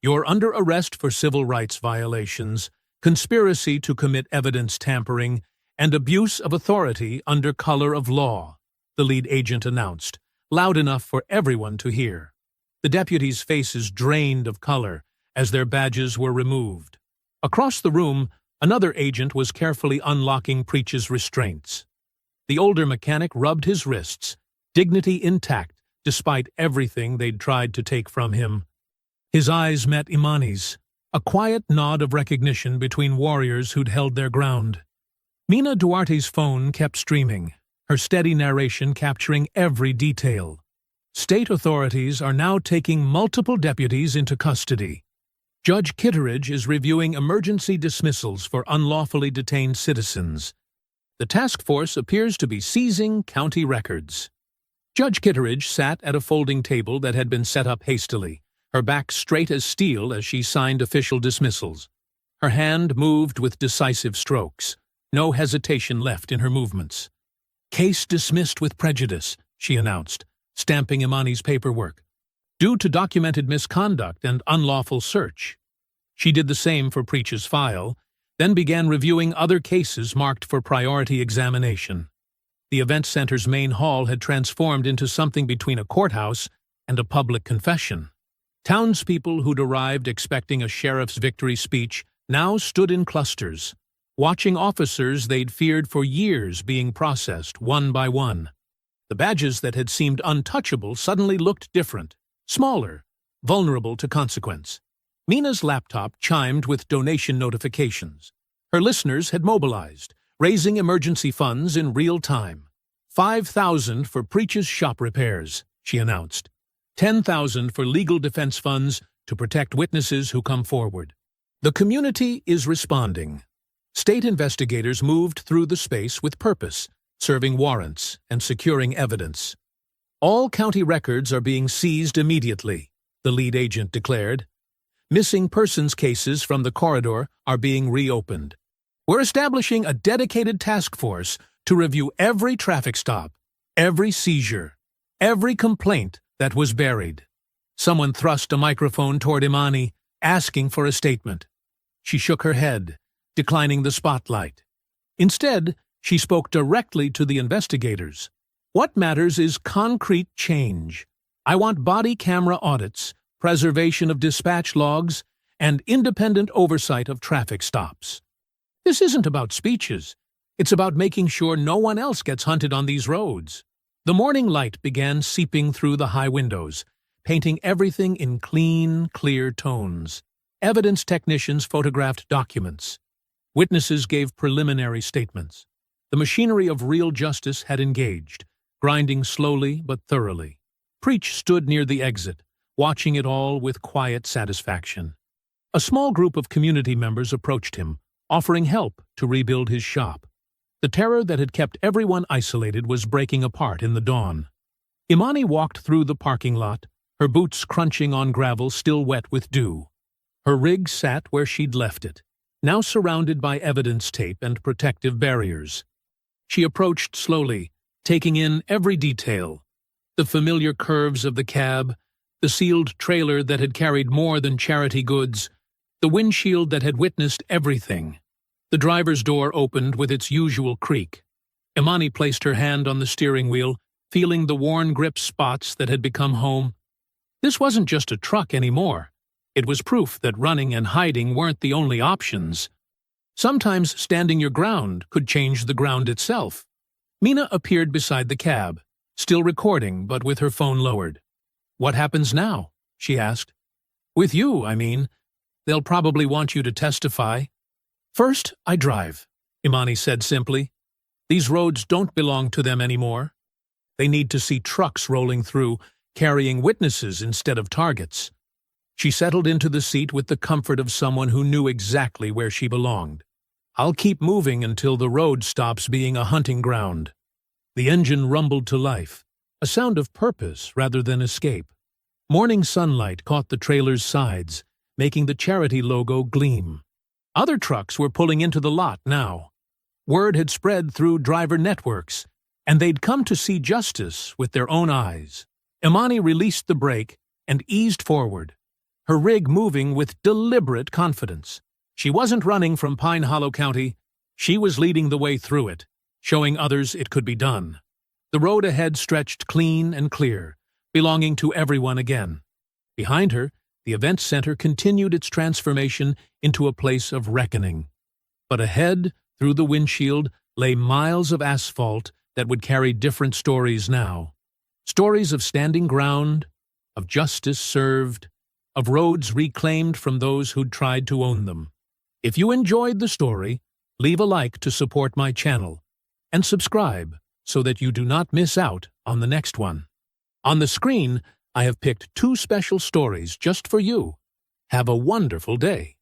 "You're under arrest for civil rights violations, conspiracy to commit evidence tampering, and abuse of authority under color of law," the lead agent announced, loud enough for everyone to hear. The deputies' faces drained of color as their badges were removed. Across the room, another agent was carefully unlocking Preach's restraints. The older mechanic rubbed his wrists, dignity intact despite everything they'd tried to take from him. His eyes met Imani's, a quiet nod of recognition between warriors who'd held their ground. Mina Duarte's phone kept streaming, her steady narration capturing every detail. State authorities are now taking multiple deputies into custody. Judge Kitteridge is reviewing emergency dismissals for unlawfully detained citizens. The task force appears to be seizing county records. Judge Kitteridge sat at a folding table that had been set up hastily, her back straight as steel as she signed official dismissals. Her hand moved with decisive strokes, no hesitation left in her movements. "Case dismissed with prejudice," she announced, stamping Imani's paperwork, "due to documented misconduct and unlawful search." She did the same for Preach's file, then began reviewing other cases marked for priority examination. The event center's main hall had transformed into something between a courthouse and a public confession. Townspeople who'd arrived expecting a sheriff's victory speech now stood in clusters, watching officers they'd feared for years being processed one by one. The badges that had seemed untouchable suddenly looked different, smaller, vulnerable to consequence. Mina's laptop chimed with donation notifications. Her listeners had mobilized, raising emergency funds in real time. 5,000 for Preach's shop repairs, she announced. 10,000 for legal defense funds to protect witnesses who come forward. The community is responding. State investigators moved through the space with purpose, serving warrants and securing evidence. "All county records are being seized immediately," the lead agent declared. "Missing persons cases from the corridor are being reopened. We're establishing a dedicated task force to review every traffic stop, every seizure, every complaint that was buried." Someone thrust a microphone toward Imani, asking for a statement. She shook her head, declining the spotlight. Instead, she spoke directly to the investigators. "What matters is concrete change. I want body camera audits, preservation of dispatch logs, and independent oversight of traffic stops. This isn't about speeches. It's about making sure no one else gets hunted on these roads." The morning light began seeping through the high windows, painting everything in clean, clear tones. Evidence technicians photographed documents. Witnesses gave preliminary statements. The machinery of real justice had engaged, grinding slowly but thoroughly. Preach stood near the exit, watching it all with quiet satisfaction. A small group of community members approached him, offering help to rebuild his shop. The terror that had kept everyone isolated was breaking apart in the dawn. Imani walked through the parking lot, her boots crunching on gravel still wet with dew. Her rig sat where she'd left it, now surrounded by evidence tape and protective barriers. She approached slowly, taking in every detail: the familiar curves of the cab, the sealed trailer that had carried more than charity goods, the windshield that had witnessed everything. The driver's door opened with its usual creak. Imani placed her hand on the steering wheel, feeling the worn grip spots that had become home. This wasn't just a truck anymore. It was proof that running and hiding weren't the only options. Sometimes standing your ground could change the ground itself. Mina appeared beside the cab, still recording but with her phone lowered. "What happens now?" she asked. "With you, I mean. They'll probably want you to testify." "First, I drive," Imani said simply. "These roads don't belong to them anymore. They need to see trucks rolling through, carrying witnesses instead of targets." She settled into the seat with the comfort of someone who knew exactly where she belonged. "I'll keep moving until the road stops being a hunting ground." The engine rumbled to life, a sound of purpose rather than escape. Morning sunlight caught the trailer's sides, making the charity logo gleam. Other trucks were pulling into the lot now. Word had spread through driver networks, and they'd come to see justice with their own eyes. Imani released the brake and eased forward, her rig moving with deliberate confidence. She wasn't running from Pine Hollow County. She was leading the way through it, showing others it could be done. The road ahead stretched clean and clear, belonging to everyone again. Behind her, the event center continued its transformation into a place of reckoning. But ahead, through the windshield, lay miles of asphalt that would carry different stories now. Stories of standing ground, of justice served, of roads reclaimed from those who'd tried to own them. If you enjoyed the story, leave a like to support my channel, and subscribe so that you do not miss out on the next one. On the screen, I have picked 2 special stories just for you. Have a wonderful day.